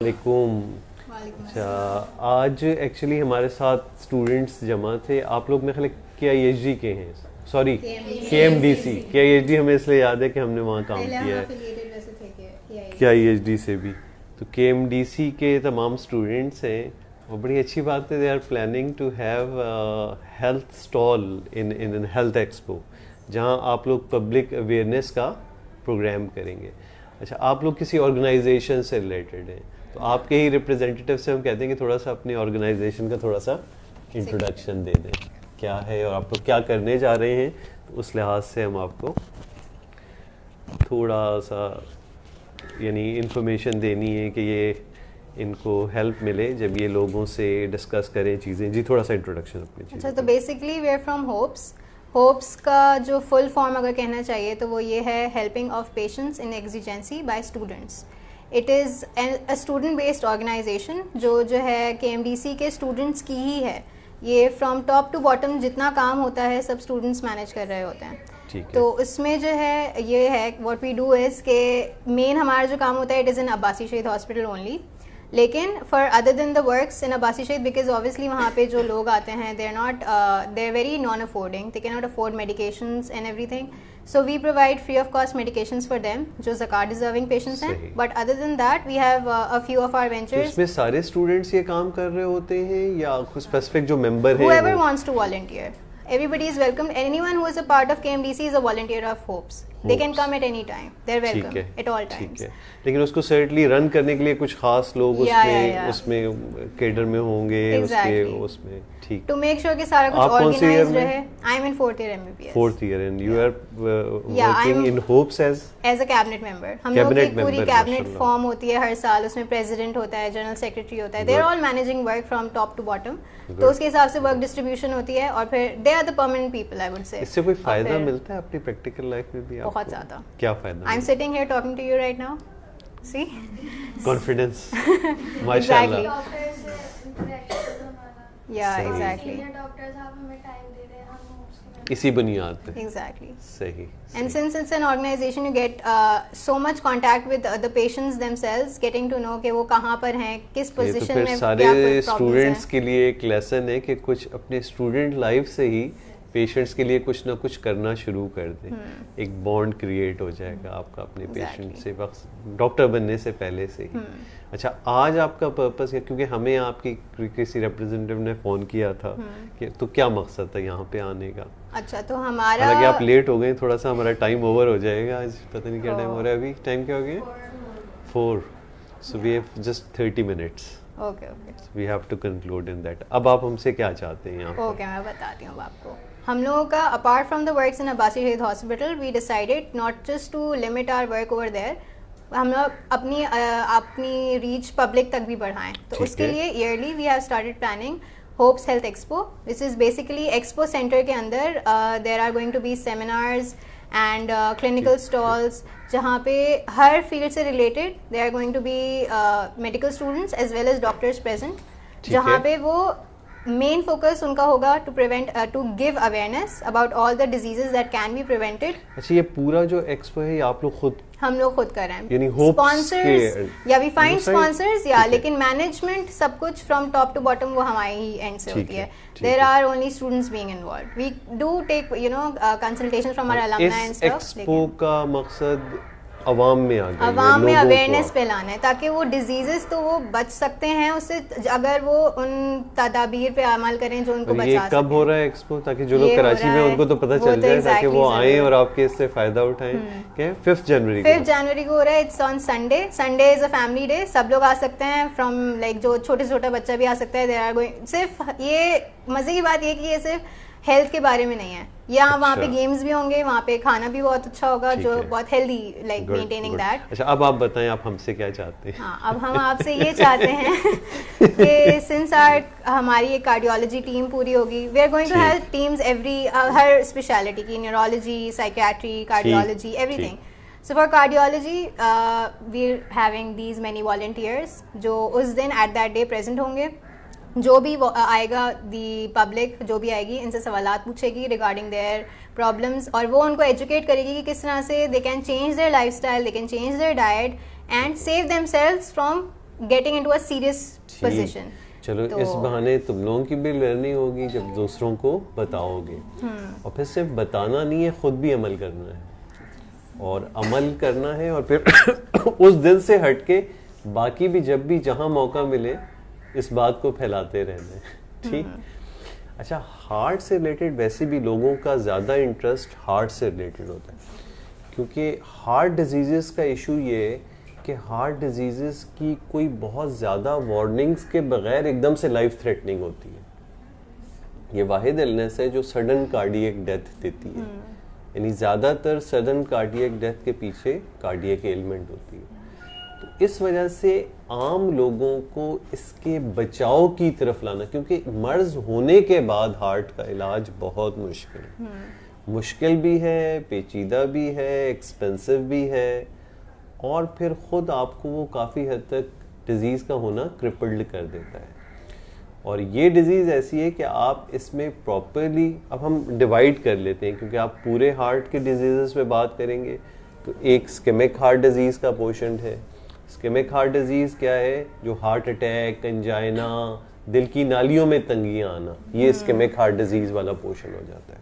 वालेकुम। अच्छा, आज एक्चुअली हमारे साथ स्टूडेंट्स जमा थे। आप लोग मेरे ख्याल KIHD के हैं, सॉरी KMDC। KIHD हमें इसलिए याद है कि हमने वहाँ काम किया है KIHD से भी। तो KMDC के तमाम स्टूडेंट्स हैं और बड़ी अच्छी बात है, they are planning to have health stall in health expo, जहाँ आप लोग पब्लिक अवेयरनेस का प्रोग्राम करेंगे। अच्छा, आप लोग किसी ऑर्गेनाइजेशन से रिलेटेड हैं, तो आपके ही रिप्रेजेंटेटिव से हम कहते हैं कि थोड़ा सा अपनी ऑर्गेनाइजेशन का थोड़ा सा इंट्रोडक्शन दे दें, क्या है और आप लोग क्या करने जा रहे हैं। तो उस लिहाज से हम आपको थोड़ा सा यानी इंफॉर्मेशन देनी है कि ये इनको हेल्प मिले जब ये लोगों से डिस्कस करें चीज़ें। जी, थोड़ा सा इंट्रोडक्शन अपनी चीज़। अच्छा, तो basically we are from hopes का जो फुल फॉर्म अगर कहना चाहिए तो वो ये है helping of patients in exigency by students. It is a student based organisation जो है KMDC के स्टूडेंट्स की ही है। ये फ्रॉम टॉप टू बॉटम जितना काम होता है सब स्टूडेंट्स मैनेज कर रहे होते हैं। तो उसमें जो है ये है व्हाट वी डू इज़ के मेन हमारा जो काम होता है it is in Abbasi Shaheed hospital only. लेकिन for other than the works in Abbasi Shaheed, because obviously वहाँ पे जो लोग आते हैं they are very non affording, they can not afford medications and everything. So we provide free of cost medications for them जो ज़कात deserving patients हैं। But other than that we have a few of our ventures। इसमें सारे students ये काम कर रहे होते हैं या कुछ स्पेसिफिक जो मेंबर हैं? Whoever wants to volunteer, everybody is welcome. Anyone who is a part of KMDC is a volunteer of Hopes. They can come at any time. They're welcome at all times. ठीक है, लेकिन उसको certainly run करने के लिए कुछ खास लोग उसमें केडर में होंगे। उसमें ठीक, to make sure कि सारा कुछ organized रहे। I'm in 4th year MBBS. 4th year and you are working in Hopes as a cabinet member। हम लोग की पूरी कैबिनेट फॉर्म होती है हर साल, उसमें प्रेसिडेंट होता है, जनरल सेक्रेटरी होता है। They're all managing work from top to bottom। तो उसके हिसाब से वर्क डिस्ट्रीब्यूशन होती है और फिर they are the permanent people, I would say। इससे कोई फायदा मिलता है अपनी प्रैक्टिकल लाइफ में भी? बहुत ज़्यादा। क्या फायदा? I'm sitting here talking to you right now। See? Confidence। माशाल्लाह। Yeah, exactly। इसी बुनियाद पे। Exactly। सही। And since it's an organization, you get so much contact with the patients themselves, getting to know कि वो कहाँ पर हैं, किस पोजीशन में, क्या सारे स्टूडेंट्स हैं। के लिए एक लेसन है कि कुछ अपने स्टूडेंट लाइफ से ही पेशेंट्स के लिए कुछ ना कुछ करना शुरू कर दें। एक बॉन्ड क्रिएट हो जाएगा आपका अपने पेशेंट से, वक्त डॉक्टर बनने से पहले से ही। अच्छा, आज आपका पर्पस है, क्योंकि हमें आपकी किसी रिप्रेजेंटेटिव ने फ़ोन किया था कि तो क्या मकसद था यहाँ पे आने का? अच्छा, तो हमारा, हालांकि आप लेट हो गए, थोड़ा सा हमारा टाइम ओवर हो जाएगा आज। पता नहीं क्या टाइम हो रहा है अभी। टाइम क्या हो गया? 4। So we have just 30 minutes. Okay. We have to conclude in that. अब आप हमसे क्या चाहते हैं यहाँ? ओके, मैं बताती हूँ आपको। हम लोगों का apart from the works in Abbasi Shaheed hospital, we decided not just to limit our work over there, हम लोग अपनी रीच पब्लिक तक भी बढ़ाएं। तो उसके लिए early we have started planning hopes health expo. This is basically expo center के अंदर there are going to be seminars and clinical stalls, जहाँ पे हर फील्ड से related they are going to be medical students as well as doctors present, जहाँ पे वो main focus उनका होगा to give awareness about all the diseases that can be prevented. अच्छा, ये पूरा जो एक्सपो है ये आप लोग हम लोग खुद कर रहे हैं, यानी स्पॉन्सर्स या वी फाइंड स्पॉन्सर्स या, लेकिन मैनेजमेंट सब कुछ फ्रॉम टॉप टू बॉटम वो हमारे ही एंड से होती है। There are only students being involved. We do take consultation from our alumni and stuff. Expo का मकसद अवाम में अवेयरनेस फैलाना है, ताकि वो डिजीजेस तो वो बच सकते हैं उससे, अगर वो उन तदाबीर पे अमल करें जो उनको बचा सकते हैं। कब हो रहा है एक्सपो, ताकि जो लोग कराची में उनको तो पता चल जाए, ताकि वो आए और आपके इससे फायदा उठाएं? क्या 5 जनवरी को हो रहा है। It's on Sunday. Sunday is a family day, सब लोग आ सकते हैं फ्रॉम लाइक जो छोटा बच्चा भी आ सकता है। देयर आर गोइंग, सिर्फ ये मजे की बात ये कि ये सिर्फ हेल्थ के बारे में नहीं है, यहाँ वहाँ पे गेम्स भी होंगे, वहाँ पे खाना भी बहुत अच्छा होगा जो बहुत हेल्दी, लाइक मेंटेनिंग दैट। अच्छा, अब आप बताएं आप हमसे क्या चाहते हैं? हाँ, अब हम आपसे ये चाहते हैं कि सिंस हमारी एक कार्डियोलॉजी टीम पूरी होगी, we are going to help teams हर स्पेशलिटी की, neurology, psychiatry, cardiology, everything. So for cardiology, we're having these many volunteers जो उस दिन at that day present होंगे। जो भी आएगा, दी पब्लिक जो भी आएगी, इनसे सवालात पूछेगी रिगार्डिंग देयर प्रॉब्लम्स, और वो उनको एजुकेट करेगी कि किस तरह से they can change their lifestyle, they can change their diet and save themselves from getting into a serious position. चलो इस बहाने तुम लोगों की भी लर्निंग होगी जब दूसरों को बताओगे। और फिर सिर्फ बताना नहीं है, खुद भी अमल करना है, और अमल करना है, और फिर उस दिन से हटके बाकी भी जब भी जहां मौका मिले इस बात को फैलाते रहना है। ठीक। अच्छा, हार्ट से रिलेटेड वैसे भी लोगों का ज़्यादा इंटरेस्ट हार्ट से रिलेटेड होता है, क्योंकि हार्ट डिजीज़ का इशू ये है कि हार्ट डिजीज़ की कोई बहुत ज़्यादा वार्निंग्स के बगैर एकदम से लाइफ थ्रेटनिंग होती है। ये वाहिद इलनेस है जो सडन कार्डियक डेथ देती है, यानी ज़्यादातर सडन कार्डियक डेथ के पीछे कार्डियक एलिमेंट होती है। तो इस वजह से आम लोगों को इसके बचाव की तरफ लाना, क्योंकि मर्ज होने के बाद हार्ट का इलाज बहुत मुश्किल है, मुश्किल भी है, पेचीदा भी है, एक्सपेंसिव भी है, और फिर ख़ुद आपको वो काफ़ी हद तक डिज़ीज़ का होना क्रिपल्ड कर देता है। और ये डिज़ीज़ ऐसी है कि आप इसमें प्रॉपरली, अब हम डिवाइड कर लेते हैं क्योंकि आप पूरे हार्ट के डिजीज़ पे बात करेंगे, तो एक स्किमिक हार्ट डिजीज़ का पोर्शन है। स्किमिक हार्ट डिजीज़ क्या है? जो हार्ट अटैक, एंजाइना, दिल की नालियों में तंगियाँ आना, ये स्किमिक हार्ट डिजीज़ वाला पोर्शन हो जाता है।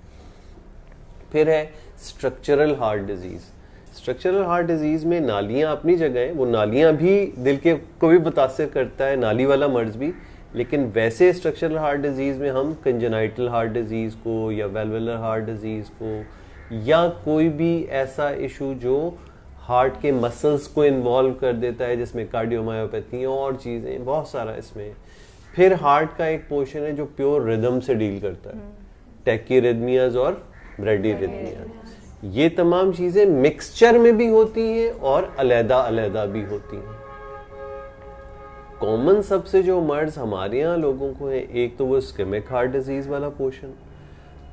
फिर है structural heart disease. Structural heart disease में नालियाँ अपनी जगह हैं, वो नालियाँ भी दिल के को भी मुतासिर करता है, नाली वाला मर्ज भी, लेकिन वैसे स्ट्रक्चरल हार्ट डिजीज़ में हम कंजेनाइटल हार्ट डिजीज़ को या वेल्वुलर हार्ट डिजीज़ को या कोई भी ऐसा इशू जो हार्ट के मसल्स को इन्वॉल्व कर देता है, जिसमें कार्डियोमायोपैथी और चीज़ें बहुत सारा इसमें। फिर हार्ट का एक पोर्शन है जो प्योर रिदम से डील करता है, टैकीरिदमियाज और ब्रेडीरिदमियाज। ये तमाम चीज़ें मिक्सचर में भी होती हैं और अलग-अलग भी होती हैं। कॉमन सबसे जो मर्ज हमारे यहाँ लोगों को है, एक तो वो स्किमिक हार्ट डिजीज़ वाला पोर्शन,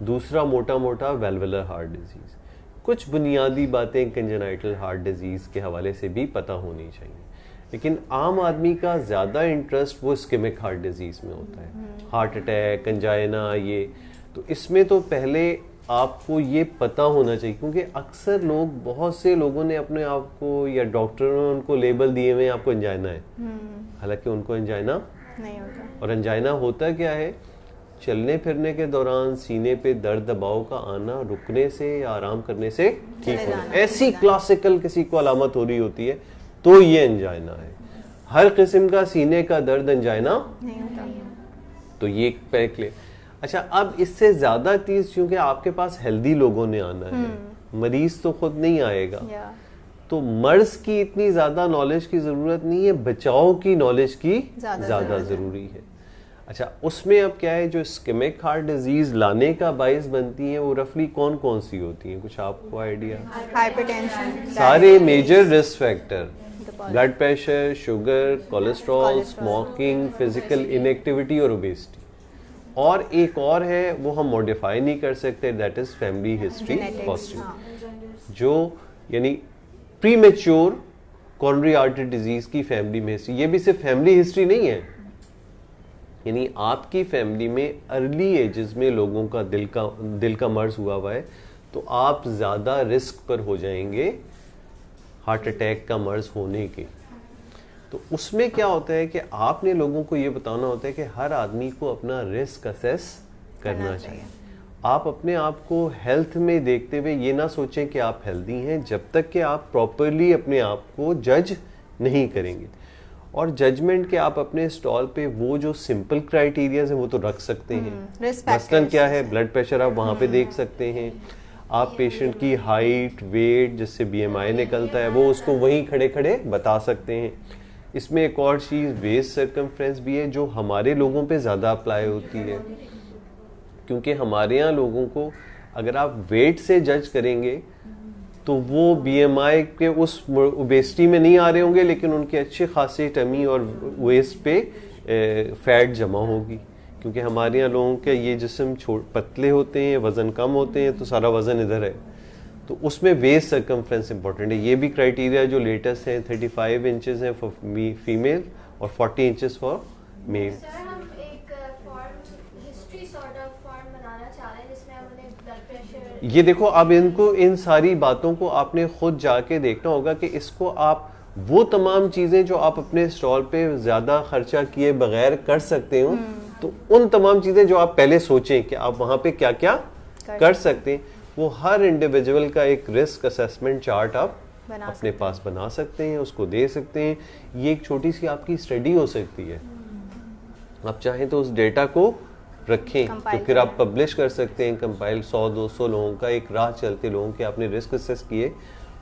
दूसरा मोटा मोटा वेल्वुलर हार्ट डिजीज़। कुछ बुनियादी बातें कंजेनाइटल हार्ट डिजीज़ के हवाले से भी पता होनी चाहिए, लेकिन आम आदमी का ज़्यादा इंटरेस्ट वो स्किमिक हार्ट डिजीज़ में होता है, हार्ट अटैक, एंजाइना, ये। तो इसमें तो पहले आपको ये पता होना चाहिए, क्योंकि अक्सर लोग, बहुत से लोगों ने अपने आप को या डॉक्टरों ने उनको लेबल दिए हुए आपको एंजाइना है, हालांकि उनको एंजाइना नहीं होता। और एंजाइना होता क्या है? चलने फिरने के दौरान सीने पे दर्द दबाव का आना रुकने से या आराम करने से ठीक होना, ऐसी क्लासिकल किसी को अलामत हो रही होती है तो ये एंजाइना है। हर किस्म का सीने का दर्द एंजाइना नहीं होता, तो ये पहले ले। अच्छा, अब इससे ज्यादा चीज, क्योंकि आपके पास हेल्दी लोगों ने आना है, मरीज तो खुद नहीं आएगा, तो मर्ज की इतनी ज्यादा नॉलेज की जरूरत नहीं है, बचाव की नॉलेज की ज्यादा जरूरी है। अच्छा, उसमें अब क्या है, जो स्किमिक हार्ट डिजीज लाने का बाइस बनती है वो रफली कौन कौन सी होती हैं? कुछ आपको आइडिया? हाइपरटेंशन, सारे major risk factor, blood pressure, sugar, cholesterol, smoking, physical inactivity और ओबेसिटी। और एक और है, वो हम मॉडिफाई नहीं कर सकते, that is family history positive, जो यानी प्रीमेच्योर कोरोनरी आर्टरी डिजीज की फैमिली में हिस्ट्री। ये भी सिर्फ फैमिली हिस्ट्री नहीं है, यानी आपकी फैमिली में अर्ली एजेस में लोगों का दिल का मर्ज हुआ है, तो आप ज्यादा रिस्क पर हो जाएंगे हार्ट अटैक का मर्ज होने के। तो उसमें क्या होता है कि आपने लोगों को ये बताना होता है कि हर आदमी को अपना रिस्क असेस करना चाहिए। आप अपने आप को हेल्थ में देखते हुए ये ना सोचें कि आप हेल्दी हैं जब तक कि आप प्रॉपरली अपने आप को जज नहीं करेंगे। और जजमेंट के आप अपने स्टॉल पे वो जो सिंपल क्राइटेरियाज हैं वो तो रख सकते हैं। मसलन क्या है, ब्लड प्रेशर आप वहाँ पे देख सकते हैं, आप पेशेंट की हाइट, वेट, जिससे BMI निकलता है, वो उसको वहीं खड़े खड़े बता सकते हैं। इसमें एक और चीज़ वेस्ट सर्कमफ्रेंस भी है, जो हमारे लोगों पे ज़्यादा अप्लाई होती है, क्योंकि हमारे यहाँ लोगों को अगर आप वेट से जज करेंगे तो वो BMI के उस ओबेसिटी में नहीं आ रहे होंगे, लेकिन उनकी अच्छी खासी टमी और वेस्ट पे फैट जमा होगी, क्योंकि हमारे यहाँ लोगों के ये जिस्म पतले होते हैं, वज़न कम होते हैं, तो सारा वज़न इधर है, तो उसमें वेस्ट सर्कमफ्रेंस इंपॉर्टेंट है। ये भी क्राइटेरिया जो लेटेस्ट है 35 इंचेस है फॉर फीमेल और 40 इंचेस फॉर मेल। ये देखो, अब इनको इन सारी बातों को आपने खुद जाके देखना होगा कि इसको आप वो तमाम चीज़ें जो आप अपने स्टॉल पे ज़्यादा खर्चा किए बगैर कर सकते हो, तो उन तमाम चीज़ें जो आप पहले सोचें कि आप वहाँ पे क्या क्या कर सकते हैं, वो हर इंडिविजुअल का एक रिस्क असेसमेंट चार्ट आप अपने पास बना सकते हैं, उसको दे सकते हैं। ये एक छोटी सी आपकी स्टडी हो सकती है। आप चाहें तो उस डेटा को रखें तो फिर आप पब्लिश कर सकते हैं, कंपाइल 100-200 लोगों का एक राह चलते लोगों के आपने रिस्क असेस किए,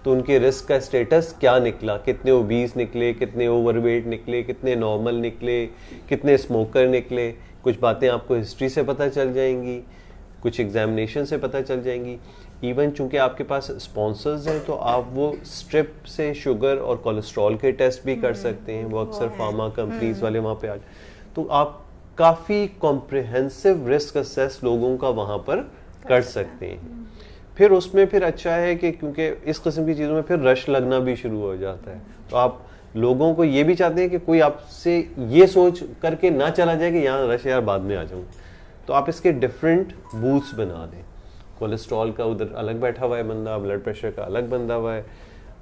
तो उनके रिस्क का स्टेटस क्या निकला, कितने ओबीस निकले, कितने ओवरवेट निकले, कितने नॉर्मल निकले, कितने स्मोकर निकले। कुछ बातें आपको हिस्ट्री से पता चल जाएंगी, कुछ एग्जामिनेशन से पता चल जाएंगी। इवन चूंकि आपके पास स्पॉन्सर्स हैं तो आप वो स्ट्रिप से शुगर और कोलेस्ट्रॉल के टेस्ट भी कर सकते हैं, वो अक्सर फार्मा कंपनीज वाले वहाँ पे तो आप काफ़ी कॉम्प्रिहेंसिव रिस्क असेस लोगों का वहाँ पर कर सकते हैं। फिर उसमें फिर अच्छा है कि क्योंकि इस किस्म की चीज़ों में फिर रश लगना भी शुरू हो जाता है, तो आप लोगों को ये भी चाहते हैं कि कोई आपसे ये सोच करके ना चला जाए कि यहाँ रश यार बाद में आ जाऊँ, तो आप इसके डिफरेंट बूथ्स बना दें। कोलेस्ट्रॉल का उधर अलग बैठा हुआ है बंदा, ब्लड प्रेशर का अलग बंदा हुआ है,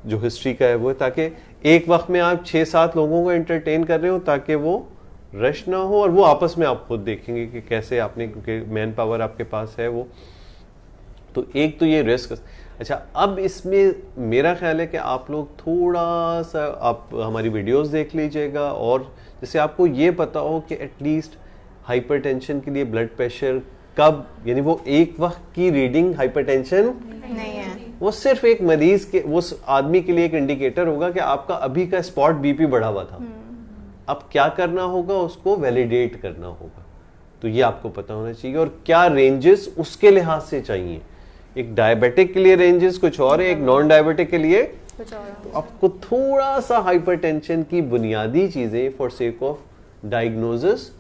जो हिस्ट्री का है वो, ताकि एक वक्त में आप 6-7 लोगों को एंटरटेन कर रहे हो ताकि वो रश ना हो, और वो आपस में आप खुद देखेंगे कि कैसे आपने, क्योंकि मैन पावर आपके पास है वो। तो एक तो ये रिस्क। अच्छा, अब इसमें मेरा ख्याल है कि आप लोग थोड़ा सा आप हमारी वीडियोस देख लीजिएगा, और जैसे आपको ये पता हो कि एटलीस्ट हाइपरटेंशन के लिए ब्लड प्रेशर कब, यानी वो एक वक्त की रीडिंग हाइपरटेंशन नहीं है, वो सिर्फ एक मरीज के, वो आदमी के लिए एक इंडिकेटर होगा कि आपका अभी का स्पॉट बीपी बढ़ा हुआ था, अब क्या करना होगा, उसको वैलिडेट करना होगा। तो ये आपको पता होना चाहिए, और क्या रेंजेस उसके लिहाज से चाहिए। एक डायबिटिक के लिए रेंजेस कुछ और है, एक नॉन डायबिटिक के लिए कुछ और। तो आपको थोड़ा सा हाइपरटेंशन की बुनियादी चीजें फॉर सेक ऑफ डायग्नोसिस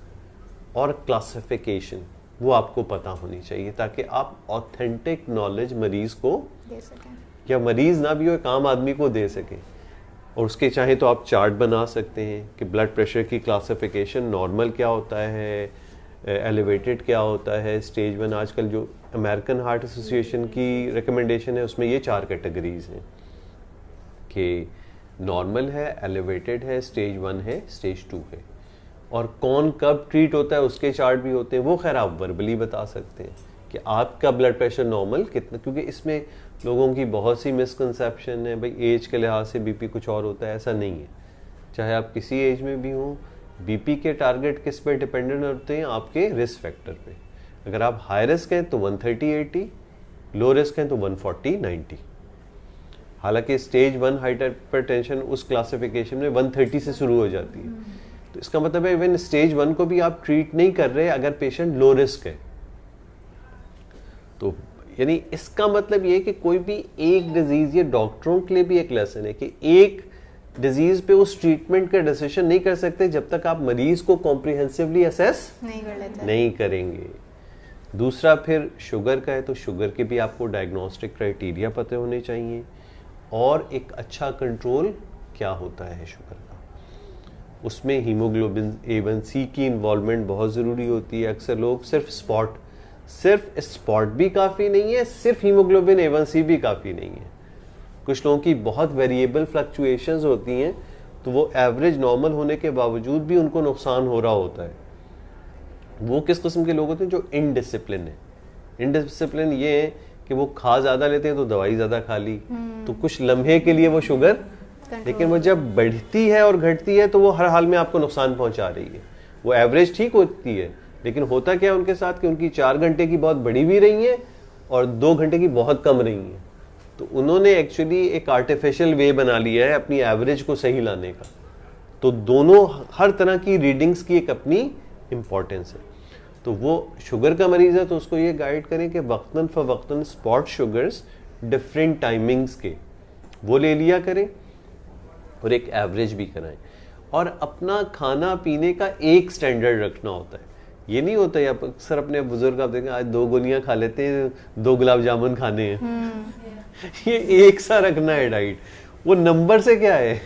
और क्लासिफिकेशन वो आपको पता होनी चाहिए, ताकि आप ऑथेंटिक नॉलेज मरीज को दे सकें, या मरीज ना भी हो एक आम आदमी को दे सकें। और उसके चाहे तो आप चार्ट बना सकते हैं कि ब्लड प्रेशर की क्लासिफिकेशन, नॉर्मल क्या होता है, एलिवेटेड क्या होता है, स्टेज 1। आजकल जो अमेरिकन हार्ट एसोसिएशन की रिकमेंडेशन है उसमें ये 4 कैटेगरीज हैं कि नॉर्मल है, एलिवेटेड है, स्टेज 1 है, स्टेज 2 है, और कौन कब ट्रीट होता है उसके चार्ट भी होते हैं। वो खैर आप वर्बली बता सकते हैं कि आपका ब्लड प्रेशर नॉर्मल कितना, क्योंकि इसमें लोगों की बहुत सी मिसकंसेप्शन है, भाई एज के लिहाज से बीपी कुछ और होता है, ऐसा नहीं है। चाहे आप किसी एज में भी हों, बीपी के टारगेट किस पे डिपेंडेंट होते हैं, आपके रिस्क फैक्टर पे। अगर आप हाई रिस्क हैं तो 130/80, लो रिस्क हैं तो 140/90। हालांकि स्टेज 1 हाइपरटेंशन उस क्लासिफिकेशन में 130 से शुरू हो जाती है, तो इसका मतलब है इवन स्टेज 1 को भी आप ट्रीट नहीं कर रहे अगर पेशेंट लो रिस्क है। तो यानी इसका मतलब ये कि कोई भी एक डिजीज, ये डॉक्टरों के लिए भी एक लेसन है कि एक डिजीज पे उस ट्रीटमेंट का डिसीजन नहीं कर सकते जब तक आप मरीज को कॉम्प्रिहेंसिवली असेस नहीं करेंगे। दूसरा फिर शुगर का है तो शुगर के भी आपको डायग्नोस्टिक क्राइटेरिया पता होने चाहिए, और एक अच्छा कंट्रोल क्या होता है शुगर का, उसमें हीमोग्लोबिन A1C की इन्वॉल्वमेंट बहुत ज़रूरी होती है। अक्सर लोग सिर्फ स्पॉट भी काफ़ी नहीं है, सिर्फ हीमोग्लोबिन A1C भी काफ़ी नहीं है। कुछ लोगों की बहुत वेरिएबल फ्लक्चुएशंस होती हैं, तो वो एवरेज नॉर्मल होने के बावजूद भी उनको नुकसान हो रहा होता है। वो किस किस्म के लोग होते हैं, जो इनडिसिप्लिन है। इनडिसिप्लिन ये है कि वो खा ज़्यादा लेते हैं तो दवाई ज़्यादा खा ली, तो कुछ लम्हे के लिए वो शुगर, लेकिन वो जब बढ़ती है और घटती है तो वो हर हाल में आपको नुकसान पहुंचा रही है। वो एवरेज ठीक होती है, लेकिन होता क्या है उनके साथ कि उनकी 4 घंटे की बहुत बढ़ी भी रही है और 2 घंटे की बहुत कम रही है। तो उन्होंने एक्चुअली एक आर्टिफिशियल वे बना लिया है अपनी एवरेज को सही लाने का। तो दोनों हर तरह की रीडिंग्स की एक अपनी इम्पोर्टेंस है। तो वो शुगर का मरीज है तो उसको ये गाइड करें कि वक्तन फवक्तन स्पॉट शुगर्स डिफरेंट टाइमिंग्स के वो ले लिया करें, और एक एवरेज भी कराएं, और अपना खाना पीने का एक स्टैंडर्ड रखना होता है। ये नहीं होता है अक्सर अपने बुजुर्ग आप देखें आज 2 गोलियां खा लेते हैं, 2 गुलाब जामुन खाने हैं। ये एक सा रखना है डाइट। वो नंबर से क्या है,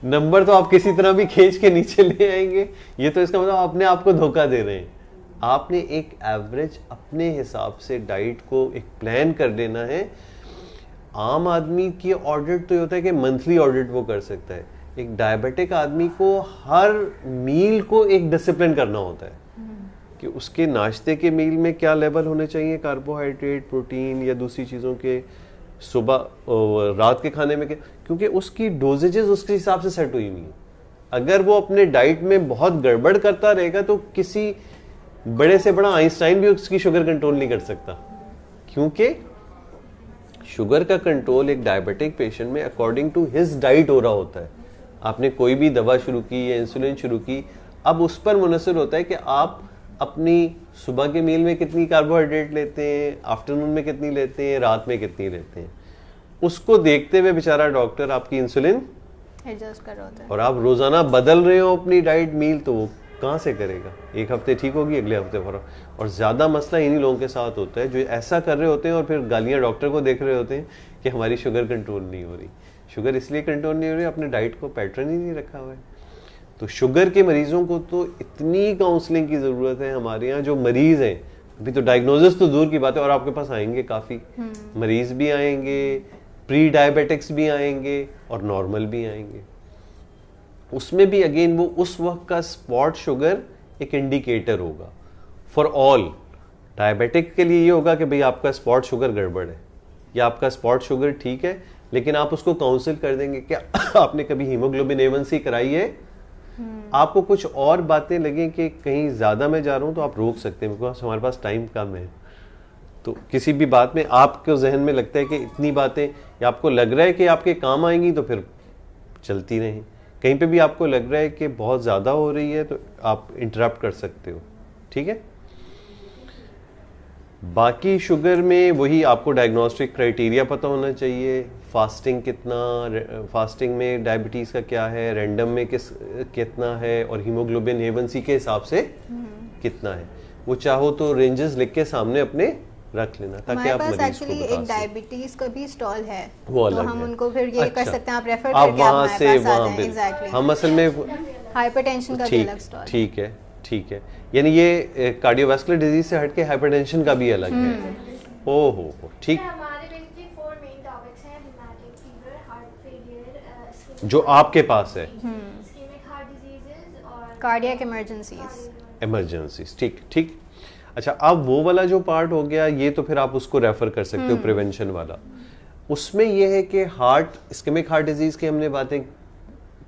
नंबर तो आप किसी तरह भी खींच के नीचे ले आएंगे, ये तो इसका मतलब अपने आप को धोखा दे रहे हैं। आपने एक एवरेज अपने हिसाब से डाइट को एक प्लान कर देना है। आम आदमी की ऑडिट तो ये होता है कि मंथली ऑडिट वो कर सकता है, एक डायबिटिक आदमी को हर मील को एक डिसिप्लिन करना होता है कि उसके नाश्ते के मील में क्या लेवल होने चाहिए, कार्बोहाइड्रेट, प्रोटीन या दूसरी चीज़ों के, सुबह रात के खाने में, क्योंकि उसकी डोजेजेस उसके हिसाब से सेट हुई हुई हैं। अगर वो अपने डाइट में बहुत गड़बड़ करता रहेगा तो किसी बड़े से बड़ा आइंस्टाइन भी उसकी शुगर कंट्रोल नहीं कर सकता, क्योंकि शुगर का कंट्रोल एक डायबिटिक पेशेंट में अकॉर्डिंग टू हिज डाइट हो रहा होता है। आपने कोई भी दवा शुरू की या इंसुलिन शुरू की, अब उस पर मुनसर होता है कि आप अपनी सुबह के मील में कितनी कार्बोहाइड्रेट लेते हैं, आफ्टरनून में कितनी लेते हैं, रात में कितनी लेते हैं। उसको देखते हुए बेचारा डॉक्टर आपकी इंसुलिन एडजस्ट कर रहा होता है, और आप रोजाना बदल रहे हो अपनी डाइट मील, तो वो कहाँ से करेगा। एक हफ्ते ठीक होगी, अगले हफ्ते फर्क। और ज़्यादा मसला इन्हीं लोगों के साथ होता है जो ऐसा कर रहे होते हैं और फिर गालियाँ डॉक्टर को देख रहे होते हैं कि हमारी शुगर कंट्रोल नहीं हो रही। शुगर इसलिए कंट्रोल नहीं हो रही, अपने डाइट को पैटर्न ही नहीं रखा हुआ है। तो शुगर के मरीजों को तो इतनी काउंसलिंग की ज़रूरत है। हमारे यहाँ जो मरीज़ हैं, अभी तो डायग्नोसिस तो दूर की बात है, और आपके पास आएंगे काफ़ी मरीज़ भी आएंगे, प्री डायबिटिक्स भी आएंगे और नॉर्मल भी आएंगे। उसमें भी अगेन वो उस वक्त का स्पॉट शुगर एक इंडिकेटर होगा फॉर ऑल। डायबिटिक के लिए ये होगा कि भाई आपका स्पॉट शुगर गड़बड़ है या आपका स्पॉट शुगर ठीक है, लेकिन आप उसको काउंसिल कर देंगे क्या आपने कभी हीमोग्लोबिन A1C कराई है, आपको कुछ और बातें लगें कि कहीं ज़्यादा मैं जा रहा हूँ तो आप रोक सकते हैं, बिकॉज हमारे पास टाइम कम है। तो किसी भी बात में आपको जहन में लगता है कि इतनी बातें या आपको लग रहा है कि आपके काम आएंगी तो फिर चलती रहें। कहीं पे भी आपको लग रहा है कि बहुत ज़्यादा हो रही है तो आप इंटरप्ट कर सकते हो, ठीक है। बाकी शुगर में वही आपको डायग्नोस्टिक क्राइटेरिया पता होना चाहिए, फास्टिंग कितना, फास्टिंग में डायबिटीज़ का क्या है, रैंडम में कितना है, और हीमोग्लोबिन A1C के हिसाब से कितना है। वो चाहो तो रेंजेस लिख के सामने अपने रख लेना ताकि आप मरीज को एक्चुअली एक डायबिटीज का भी स्टॉल है, वो तो हम उनको फिर ये कर सकते हैं, आप रेफर आप करके वहाँ से वहाँ पे एग्जैक्टली। हम असल में हाइपरटेंशन का भी अलग स्टॉल, ठीक है, ठीक है। यानी ये कार्डियोवास्कुलर डिजीज से हटके हाइपरटेंशन का भी अलग है। ओहो ठीक, हमारे बेसिकली 4 मेन टॉपिक्स हैं, रूमेटिक फीवर, हार्ट फेलियर, जो आपके पास है, इस्केमिक हार्ट डिजीजेस और कार्डियक इमरजेंसीज। इमरजेंसीज, ठीक ठीक। अच्छा, अब वो वाला जो पार्ट हो गया, ये तो फिर आप उसको रेफर कर सकते हो, प्रिवेंशन वाला। उसमें ये है कि हार्ट, इस्केमिक हार्ट डिजीज की हमने बातें,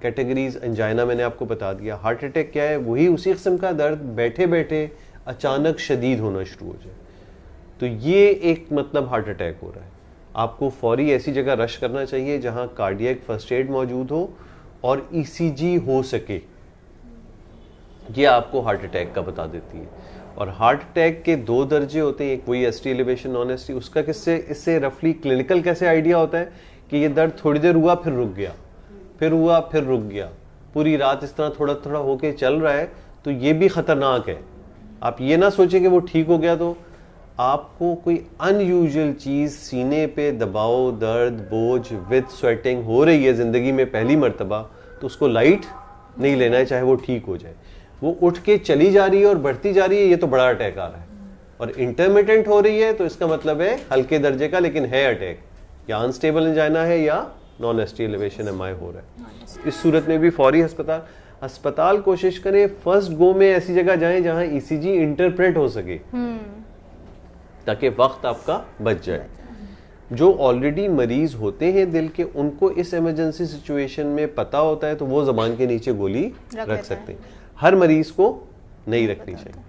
कैटेगरीज, एंजाइना मैंने आपको बता दिया। हार्ट अटैक क्या है, वही उसी किस्म का दर्द बैठे बैठे अचानक शदीद होना शुरू हो जाए, तो ये एक मतलब हार्ट अटैक हो रहा है। आपको फौरी ऐसी जगह रश करना चाहिए जहां कार्डियक फर्स्ट एड मौजूद हो और ECG हो सके, ये आपको हार्ट अटैक का बता देती है। और हार्ट अटैक के 2 दर्जे होते हैं, एक वही ST एलिवेशन, नॉन ST। उसका किससे, इससे रफली क्लिनिकल कैसे आइडिया होता है कि ये दर्द थोड़ी देर हुआ फिर रुक गया, फिर हुआ फिर रुक गया, पूरी रात इस तरह थोड़ा थोड़ा होके चल रहा है, तो ये भी खतरनाक है। आप ये ना सोचें कि वो ठीक हो गया, तो आपको कोई अनयूजुअल चीज़ सीने पे दबाव, दर्द, बोझ विद स्वेटिंग हो रही है ज़िंदगी में पहली मर्तबा, तो उसको लाइट नहीं लेना है, चाहे वो ठीक हो जाए। वो उठ के चली जा रही है और बढ़ती जा रही है, ये तो बड़ा अटैक आ रहा है। और इंटरमिटेंट हो रही है तो इसका मतलब है हल्के दर्जे का, लेकिन है अटैक, या अनस्टेबल एंजाइना है या नॉन ST एलिवेशन MI हो रहा है। इस सूरत में भी फौरी अस्पताल कोशिश करें, फर्स्ट गो में ऐसी जगह जाएं जहां ECG इंटरप्रेट हो सके, ताकि वक्त आपका बच जाए। जो ऑलरेडी मरीज होते हैं दिल के, उनको इस इमरजेंसी सिचुएशन में पता होता है, तो वो जबान के नीचे गोली रख सकते हैं। हर मरीज को नहीं रखनी चाहिए।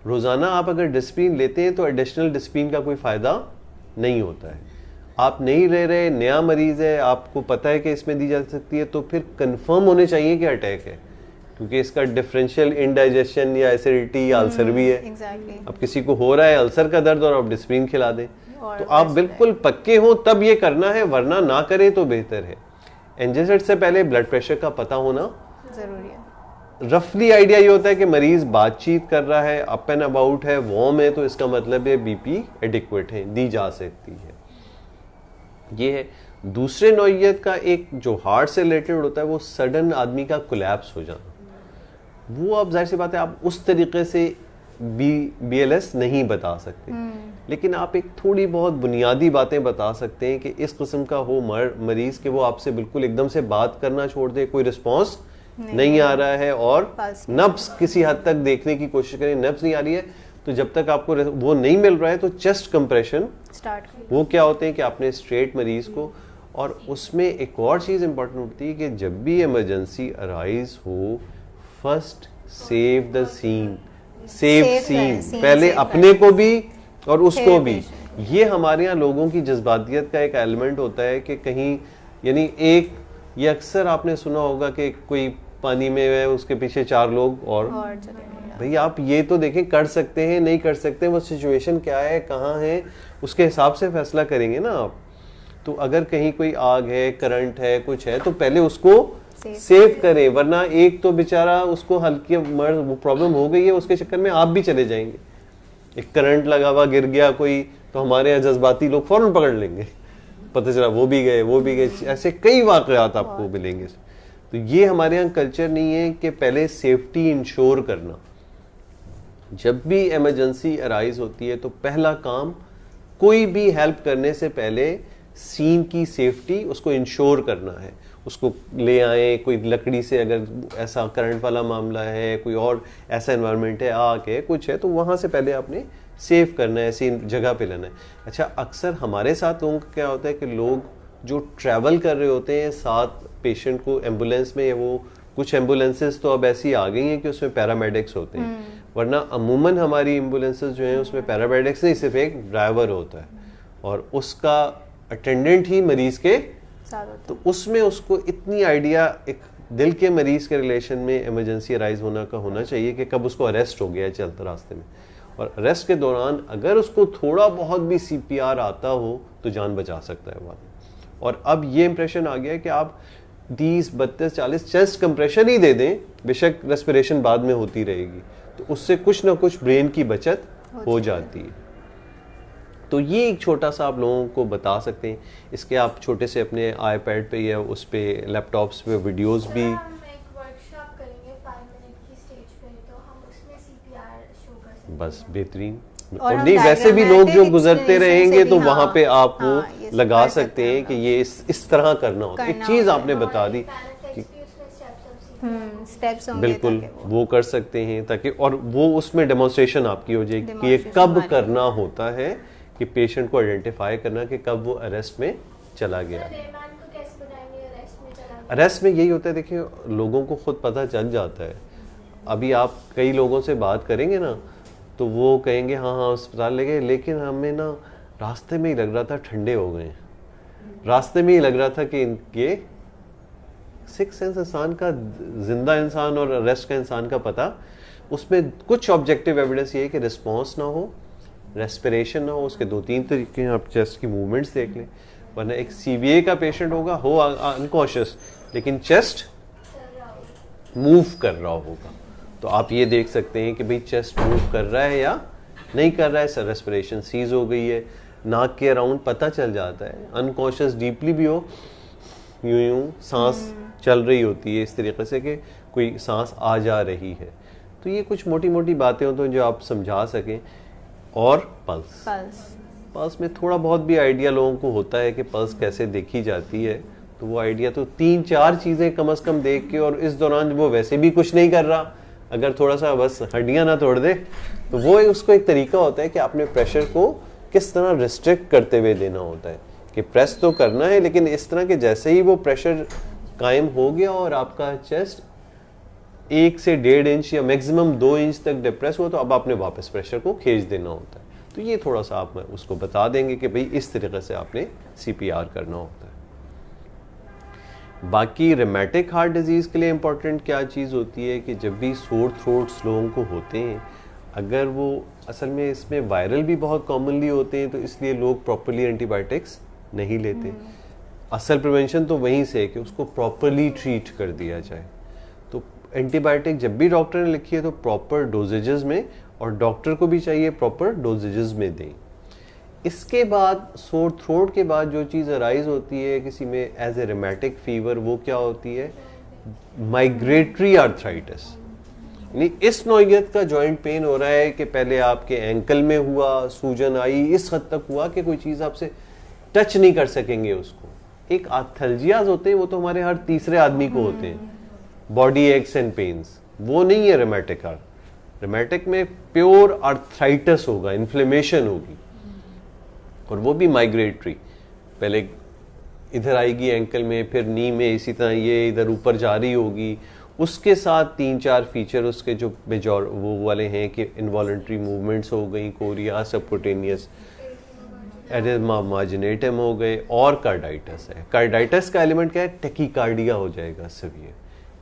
रोजाना आप अगर डिस्प्रिन लेते हैं तो एडिशनल डिस्प्रिन का कोई फायदा नहीं होता है। आप नहीं रह रहे, नया मरीज है, आपको पता है कि इसमें दी जा सकती है, तो फिर कंफर्म होने चाहिए कि अटैक है, क्योंकि इसका डिफरेंशियल इंडाइजेशन या एसिडिटी या अल्सर भी है। अब किसी को हो रहा है अल्सर का दर्द और आप डिस्प्रिन खिला दें, तो आप बिल्कुल पक्के हो तब ये करना है, वरना ना करें तो बेहतर है। एंजेसेट से पहले ब्लड प्रेशर का पता होना जरूरी है। रफली आइडिया ये होता है कि मरीज बातचीत कर रहा है, अप एंड अबाउट है, वार्म है, तो इसका मतलब है BP एडिक्वेट है, दी जा सकती है। ये है। दूसरे नौइयत का एक जो हार्ट से रिलेटेड होता है, वो सडन आदमी का कोलैप्स हो जाना। वो अब जाहिर सी बात है आप उस तरीके से BLS नहीं बता सकते, लेकिन आप एक थोड़ी बहुत बुनियादी बातें बता सकते हैं कि इस किस्म का हो मरीज कि वो आपसे बिल्कुल एकदम से बात करना छोड़ दे, कोई रिस्पॉन्स नहीं आ रहा है, और नब्ज किसी हद तक देखने की कोशिश करें, नब्ज नहीं आ रही है, तो जब तक आपको वो नहीं मिल रहा है तो चेस्ट कंप्रेशन स्टार्ट। वो क्या होते हैं कि आपने स्ट्रेट मरीज को, और उसमें एक और चीज़ इंपॉर्टेंट होती है कि जब भी इमरजेंसी अराइज हो, first save the scene, save scene, पहले अपने को भी और उसको भी। ये हमारे यहाँ लोगों की जज्बातियत का एक एलिमेंट होता है कि कहीं, यानी एक, ये अक्सर आपने सुना होगा कि कोई पानी में है, उसके पीछे 4 लोग और भाई आप ये तो देखें, कर सकते हैं नहीं कर सकते, वो सिचुएशन क्या है, कहाँ है, उसके हिसाब से फैसला करेंगे ना आप। तो अगर कहीं कोई आग है, करंट है, कुछ है, तो पहले उसको सेव करें, वरना एक तो बेचारा उसको हल्की वो प्रॉब्लम हो गई है, उसके चक्कर में आप भी चले जाएंगे। एक करंट लगा हुआ गिर गया कोई, तो हमारे यहाँ जज्बाती लोग फौरन पकड़ लेंगे, पता चला वो भी गए, ऐसे कई वाकयात आपको मिलेंगे। तो ये हमारे यहाँ कल्चर नहीं है कि पहले सेफ्टी इंश्योर करना। जब भी इमरजेंसी अराइज होती है तो पहला काम, कोई भी हेल्प करने से पहले सीन की सेफ्टी उसको इंश्योर करना है। उसको ले आए, कोई लकड़ी से, अगर ऐसा करंट वाला मामला है, कोई और ऐसा एनवायरनमेंट है, आग है, कुछ है, तो वहाँ से पहले आपने सेव करना है, ऐसी जगह पे लेना है। अच्छा, अक्सर हमारे साथ लोगों का क्या होता है कि लोग जो ट्रैवल कर रहे होते हैं साथ पेशेंट को एम्बुलेंस में, वो कुछ एम्बुलेंसेज तो अब ऐसी आ गई हैं कि उसमें पैरामेडिक्स होते हैं, वरना अमूमन हमारी एम्बुलेंसेज जो हैं उसमें पैरामेडिक्स नहीं, सिर्फ एक ड्राइवर होता है और उसका अटेंडेंट ही मरीज के साथ। तो उसमें उसको इतनी आइडिया एक दिल के मरीज के रिलेशन में इमरजेंसी अराइज होना का होना चाहिए कि कब उसको अरेस्ट हो गया है चलते रास्ते में, और अरेस्ट के दौरान अगर उसको थोड़ा बहुत भी CPR आता हो तो जान बचा सकता है वहाँ। और अब ये इंप्रेशन आ गया है कि आप 30, 32, 40 चेस्ट कंप्रेशन ही दे दें, बेशक रेस्पिरेशन बाद में होती रहेगी, तो उससे कुछ ना कुछ ब्रेन की बचत हो जाती है। तो ये एक छोटा सा आप लोगों को बता सकते हैं। इसके आप छोटे से अपने iPad पे या उस पे लैपटॉप्स पे वीडियोस भी, हम एक वर्कशॉप करेंगे 5 मिनट की स्टेज पे, तो हम उसमें CPR शो कर सकते हैं। बस बेहतरीन। और नहीं, वैसे भी लोग जो गुजरते रहेंगे तो वहाँ पे आप वो लगा सकते हैं कि ये इस तरह करना होता है। एक चीज आपने बता दी कि स्टेप्स होंगे, बिल्कुल वो कर सकते हैं, ताकि और वो उसमें डेमोन्स्ट्रेशन आपकी हो जाएगी कि ये कब करना होता है, कि पेशेंट को आइडेंटिफाई करना कि कब वो अरेस्ट में चला गया। अरेस्ट में यही होता है, देखिए लोगों को खुद पता चल जाता है। अभी आप कई लोगों से बात करेंगे ना तो वो कहेंगे हाँ हाँ अस्पताल ले गए, लेकिन हमें ना रास्ते में ही लग रहा था ठंडे हो गए, रास्ते में ही लग रहा था कि इनके सिक्स सेंस इंसान का, जिंदा इंसान और अरेस्ट का इंसान का पता, उसमें कुछ ऑब्जेक्टिव एविडेंस ये है कि रिस्पॉन्स ना हो, रेस्पिरेशन ना हो। उसके 2-3 तरीके हैं, आप चेस्ट की मूवमेंट्स देख लें, वरना एक CVA का पेशेंट होगा, हो अनकॉन्शियस, लेकिन चेस्ट मूव कर रहा होगा, तो आप ये देख सकते हैं कि भाई चेस्ट मूव कर रहा है या नहीं कर रहा है, रेस्पिरेशन सीज हो गई है, नाक के अराउंड पता चल जाता है, अनकॉन्शियस डीपली भी हो, यूं यूं सांस चल रही होती है इस तरीके से कि कोई सांस आ जा रही है। तो ये कुछ मोटी मोटी बातें होती हैं जो आप समझा सकें। और पल्स में थोड़ा बहुत भी आइडिया लोगों को होता है कि पल्स कैसे देखी जाती है, तो वो आइडिया तो 3-4 चीज़ें कम से कम देख के, और इस दौरान वो वैसे भी कुछ नहीं कर रहा, अगर थोड़ा सा बस हड्डियां ना तोड़ दे, तो वो उसको एक तरीका होता है कि आपने प्रेशर को किस तरह रिस्ट्रिक्ट करते हुए देना होता है, कि प्रेस तो करना है लेकिन इस तरह के जैसे ही वो प्रेशर कायम हो गया और आपका चेस्ट 1 से 1.5 इंच या मैक्सिमम 2 इंच तक डिप्रेस हुआ, तो अब आपने वापस प्रेशर को खींच देना होता है। तो ये थोड़ा सा आप उसको बता देंगे कि भाई इस तरीके से आपने CPR करना होता है। बाकी रिमेटिक हार्ट डिजीज़ के लिए इम्पॉर्टेंट क्या चीज़ होती है कि जब भी सोर थ्रोट्स लोगों को होते हैं, अगर वो असल में इसमें वायरल भी बहुत कॉमनली होते हैं, तो इसलिए लोग प्रॉपरली एंटीबायोटिक्स नहीं लेते। असल प्रिवेंशन तो वहीं से है कि उसको प्रॉपरली ट्रीट कर दिया जाए। तो एंटीबायोटिक जब भी डॉक्टर ने लिखी है तो प्रॉपर डोजेजेस में, और डॉक्टर को भी चाहिए प्रॉपर डोजेजेस में दें। इसके बाद सोर थ्रोट के बाद जो चीज़ अराइज होती है किसी में एज ए रिमेटिक फीवर, वो क्या होती है, माइग्रेटरी आर्थराइटिस। नहीं, इस नौइयत का जॉइंट पेन हो रहा है कि पहले आपके एंकल में हुआ, सूजन आई, इस हद तक हुआ कि कोई चीज आपसे टच नहीं कर सकेंगे उसको। एक आर्थल्जियाज होते हैं, वो तो हमारे हर तीसरे आदमी को होते हैं, बॉडी एक्स एंड पेन्स, वो नहीं है रेमेटिक आर्थ। रेमेटिक में प्योर आर्थराइटिस होगा, इन्फ्लेमेशन होगी, और वो भी माइग्रेटरी, पहले इधर आएगी एंकल में, फिर नी में, इसी तरह ये इधर ऊपर जा रही होगी। उसके साथ 3-4 फीचर उसके जो मेजॉर वो वाले हैं कि इनवॉलंटरी मूवमेंट्स हो गई, कोरिया, सबक्यूटेनियस एडेमा मार्जिनेटम हो गए, और कार्डाइटिस है। कार्डाइटिस का एलिमेंट क्या है? टेकीकार्डिया हो जाएगा सिवियर,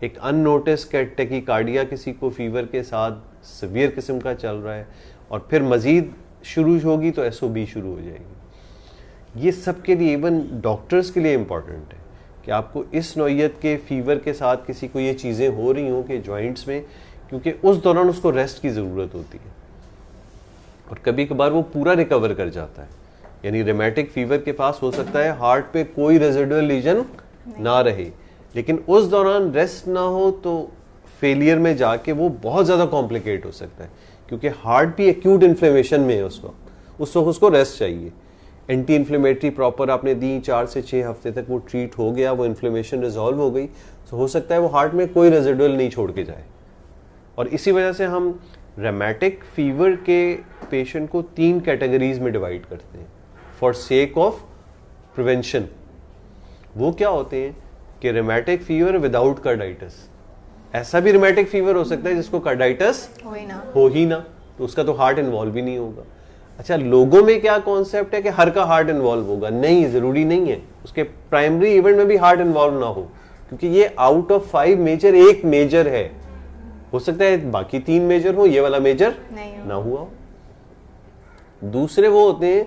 एक अननोटिस टेकीकार्डिया किसी को फीवर के साथ सिवियर किस्म का चल रहा है, और फिर मजीद शुरू होगी तो एसओबी शुरू हो जाएगी। ये सब के लिए, इवन डॉक्टर्स के लिए इम्पॉर्टेंट है कि आपको इस नौइयत के फीवर के साथ किसी को ये चीज़ें हो रही हों कि जॉइंट्स में, क्योंकि उस दौरान उसको रेस्ट की ज़रूरत होती है, और कभी कभार वो पूरा रिकवर कर जाता है। यानी रेमेटिक फीवर के पास हो सकता है हार्ट पे कोई रेजिडुअल लीजन ना रहे, लेकिन उस दौरान रेस्ट ना हो तो फेलियर में जाके वो बहुत ज़्यादा कॉम्प्लिकेट हो सकता है, क्योंकि हार्ट भी एक्यूट इन्फ्लेमेशन में है उस वक्त उसको रेस्ट चाहिए। एंटी इन्फ्लेमेटरी प्रॉपर आपने दी, 4 से 6 हफ्ते तक वो ट्रीट हो गया, वो इन्फ्लेमेशन रिजॉल्व हो गई, तो हो सकता है वो हार्ट में कोई रेजिडुअल नहीं छोड़ के जाए। और इसी वजह से हम रेमेटिक फीवर के पेशेंट को 3 कैटेगरीज में डिवाइड करते हैं फॉर सेक ऑफ प्रिवेंशन। वो क्या होते हैं कि रेमेटिक फीवर विदाउट कार्डाइटिस, ऐसा भी रेमेटिक फीवर हो सकता है जिसको कार्डाइटिस हो ही ना, तो उसका तो हार्ट इन्वॉल्व ही नहीं होगा। अच्छा, लोगों में क्या कॉन्सेप्ट है कि हर का हार्ट इन्वॉल्व होगा? नहीं, जरूरी नहीं है, उसके प्राइमरी इवेंट में भी हार्ट इन्वॉल्व ना हो, क्योंकि ये आउट ऑफ 5 मेजर एक मेजर है। हो सकता है बाकी 3 मेजर हो, ये वाला मेजर ना हुआ हो। दूसरे वो होते हैं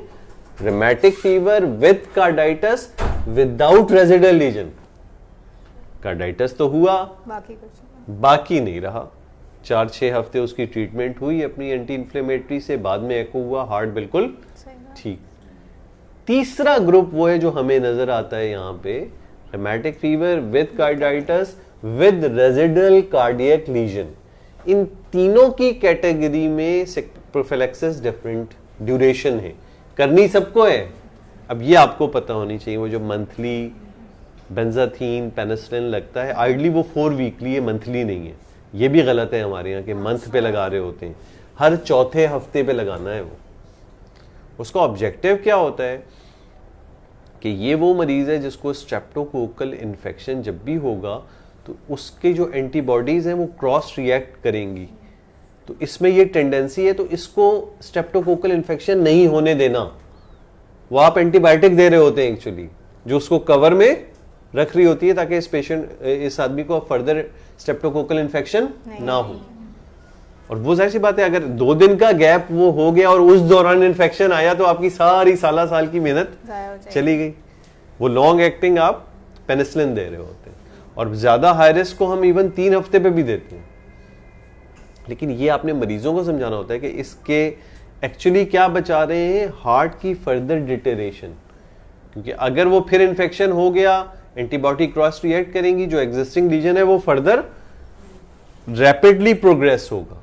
rheumatic fever with carditis without residual lesion. Carditis तो हुआ, बाकी नहीं रहा, 4-6 हफ्ते उसकी ट्रीटमेंट हुई अपनी एंटी इन्फ्लेमेटरी से, बाद में एको हुआ, हार्ट बिल्कुल ठीक। तीसरा ग्रुप वो है जो हमें नजर आता है यहाँ पे, rheumatic fever with carditis with residual cardiac lesion. इन तीनों की कैटेगरी में प्रोफिलैक्सिस डिफरेंट ड्यूरेशन है, करनी सबको है। अब ये आपको पता होनी चाहिए, वो जो मंथली बेंजाथीन पेनिसिलिन लगता है, आइडली वो 4 वीकली है, मंथली नहीं है। ये भी गलत है हमारे यहाँ के मंथ पे लगा रहे होते हैं, हर चौथे हफ्ते पे लगाना है। वो उसका ऑब्जेक्टिव क्या होता है कि ये वो मरीज है जिसको स्ट्रेप्टोकोकल इन्फेक्शन जब भी होगा तो उसके जो एंटीबॉडीज हैं वो क्रॉस रिएक्ट करेंगी, तो इसमें ये टेंडेंसी है, तो इसको स्ट्रेप्टोकोकल इन्फेक्शन नहीं होने देना। वो आप एंटीबायोटिक दे रहे होते हैं एक्चुअली, जो उसको कवर में रख रही होती है ताकि इस पेशेंट, इस आदमी को फर्दर स्ट्रेप्टोकोकल इन्फेक्शन ना हो। और वो जाहिर सी बात है, अगर 2 दिन का गैप वो हो गया और उस दौरान इन्फेक्शन आया तो आपकी सारी साल की मेहनत चली गई। वो लॉन्ग एक्टिंग आप पेनिसिलिन दे रहे होते हैं, और ज्यादा हाई रिस्क को हम इवन 3 हफ्ते पे भी देते हैं। लेकिन ये आपने मरीजों को समझाना होता है कि इसके एक्चुअली क्या बचा रहे हैं, हार्ट की फर्दर डिटेरेशन, क्योंकि अगर वो फिर इन्फेक्शन हो गया, एंटीबायोटिक क्रॉस रिएक्ट करेंगी, जो एग्जिस्टिंग लीजन है वो फर्दर रैपिडली प्रोग्रेस होगा।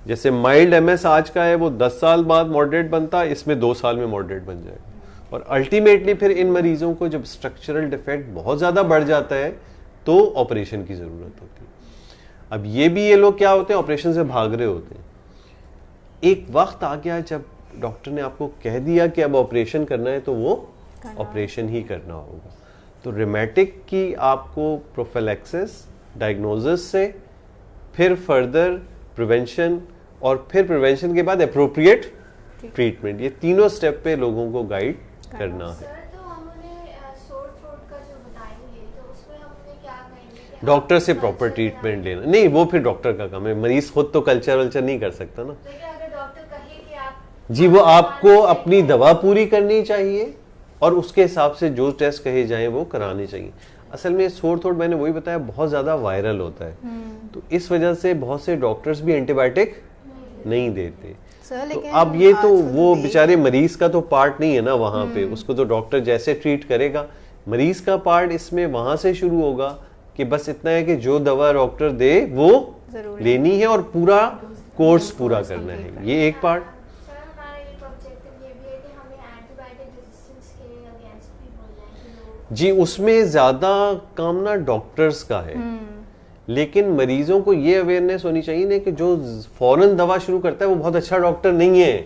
जैसे माइल्ड एमएस आज का है, वो 10 साल बाद मॉडरेट बनता है, इसमें 2 साल में मॉडरेट बन जाएगा। और अल्टीमेटली फिर इन मरीजों को जब स्ट्रक्चरल डिफेक्ट बहुत ज्यादा बढ़ जाता है तो ऑपरेशन की जरूरत होती है। अब ये लोग क्या होते हैं, ऑपरेशन से भाग रहे होते हैं। एक वक्त आ गया जब डॉक्टर ने आपको कह दिया कि अब ऑपरेशन करना है, तो वो ऑपरेशन ही करना होगा। तो रेमेटिक की आपको प्रोफिलैक्सिस, डायग्नोसिस से फिर फर्दर प्रिवेंशन, और फिर प्रिवेंशन के बाद एप्रोप्रिएट ट्रीटमेंट, ये तीनों स्टेप पे लोगों को गाइड करना है। डॉक्टर से प्रॉपर ट्रीटमेंट लेना, नहीं वो फिर डॉक्टर का काम है, मरीज खुद तो कल्चर वल्चर नहीं कर सकता ना। जी, वो आपको अपनी दवा पूरी करनी चाहिए और उसके हिसाब से जो टेस्ट कहे जाएं वो कराने चाहिए। असल में सोर थ्रोट, मैंने वही बताया, बहुत ज्यादा वायरल होता है, तो इस वजह से बहुत से डॉक्टर्स भी एंटीबायोटिक नहीं देते। तो अब ये तो वो बेचारे मरीज का तो पार्ट नहीं है ना वहां पे, उसको तो डॉक्टर जैसे ट्रीट करेगा। मरीज का पार्ट इसमें वहां से शुरू होगा कि बस इतना है कि जो दवा डॉक्टर दे वो लेनी है और पूरा कोर्स पूरा करना है, ये एक पार्ट। सर हमारा एक ऑब्जेक्टिव ये भी है कि हमें एंटीबायोटिक रेजिस्टेंस के अगेंस्ट भी बोलना है कि लोग जी, उसमें ज्यादा काम ना डॉक्टर्स का है, लेकिन मरीजों को ये अवेयरनेस होनी चाहिए ना कि जो फौरन दवा शुरू करता है वो बहुत अच्छा डॉक्टर नहीं है।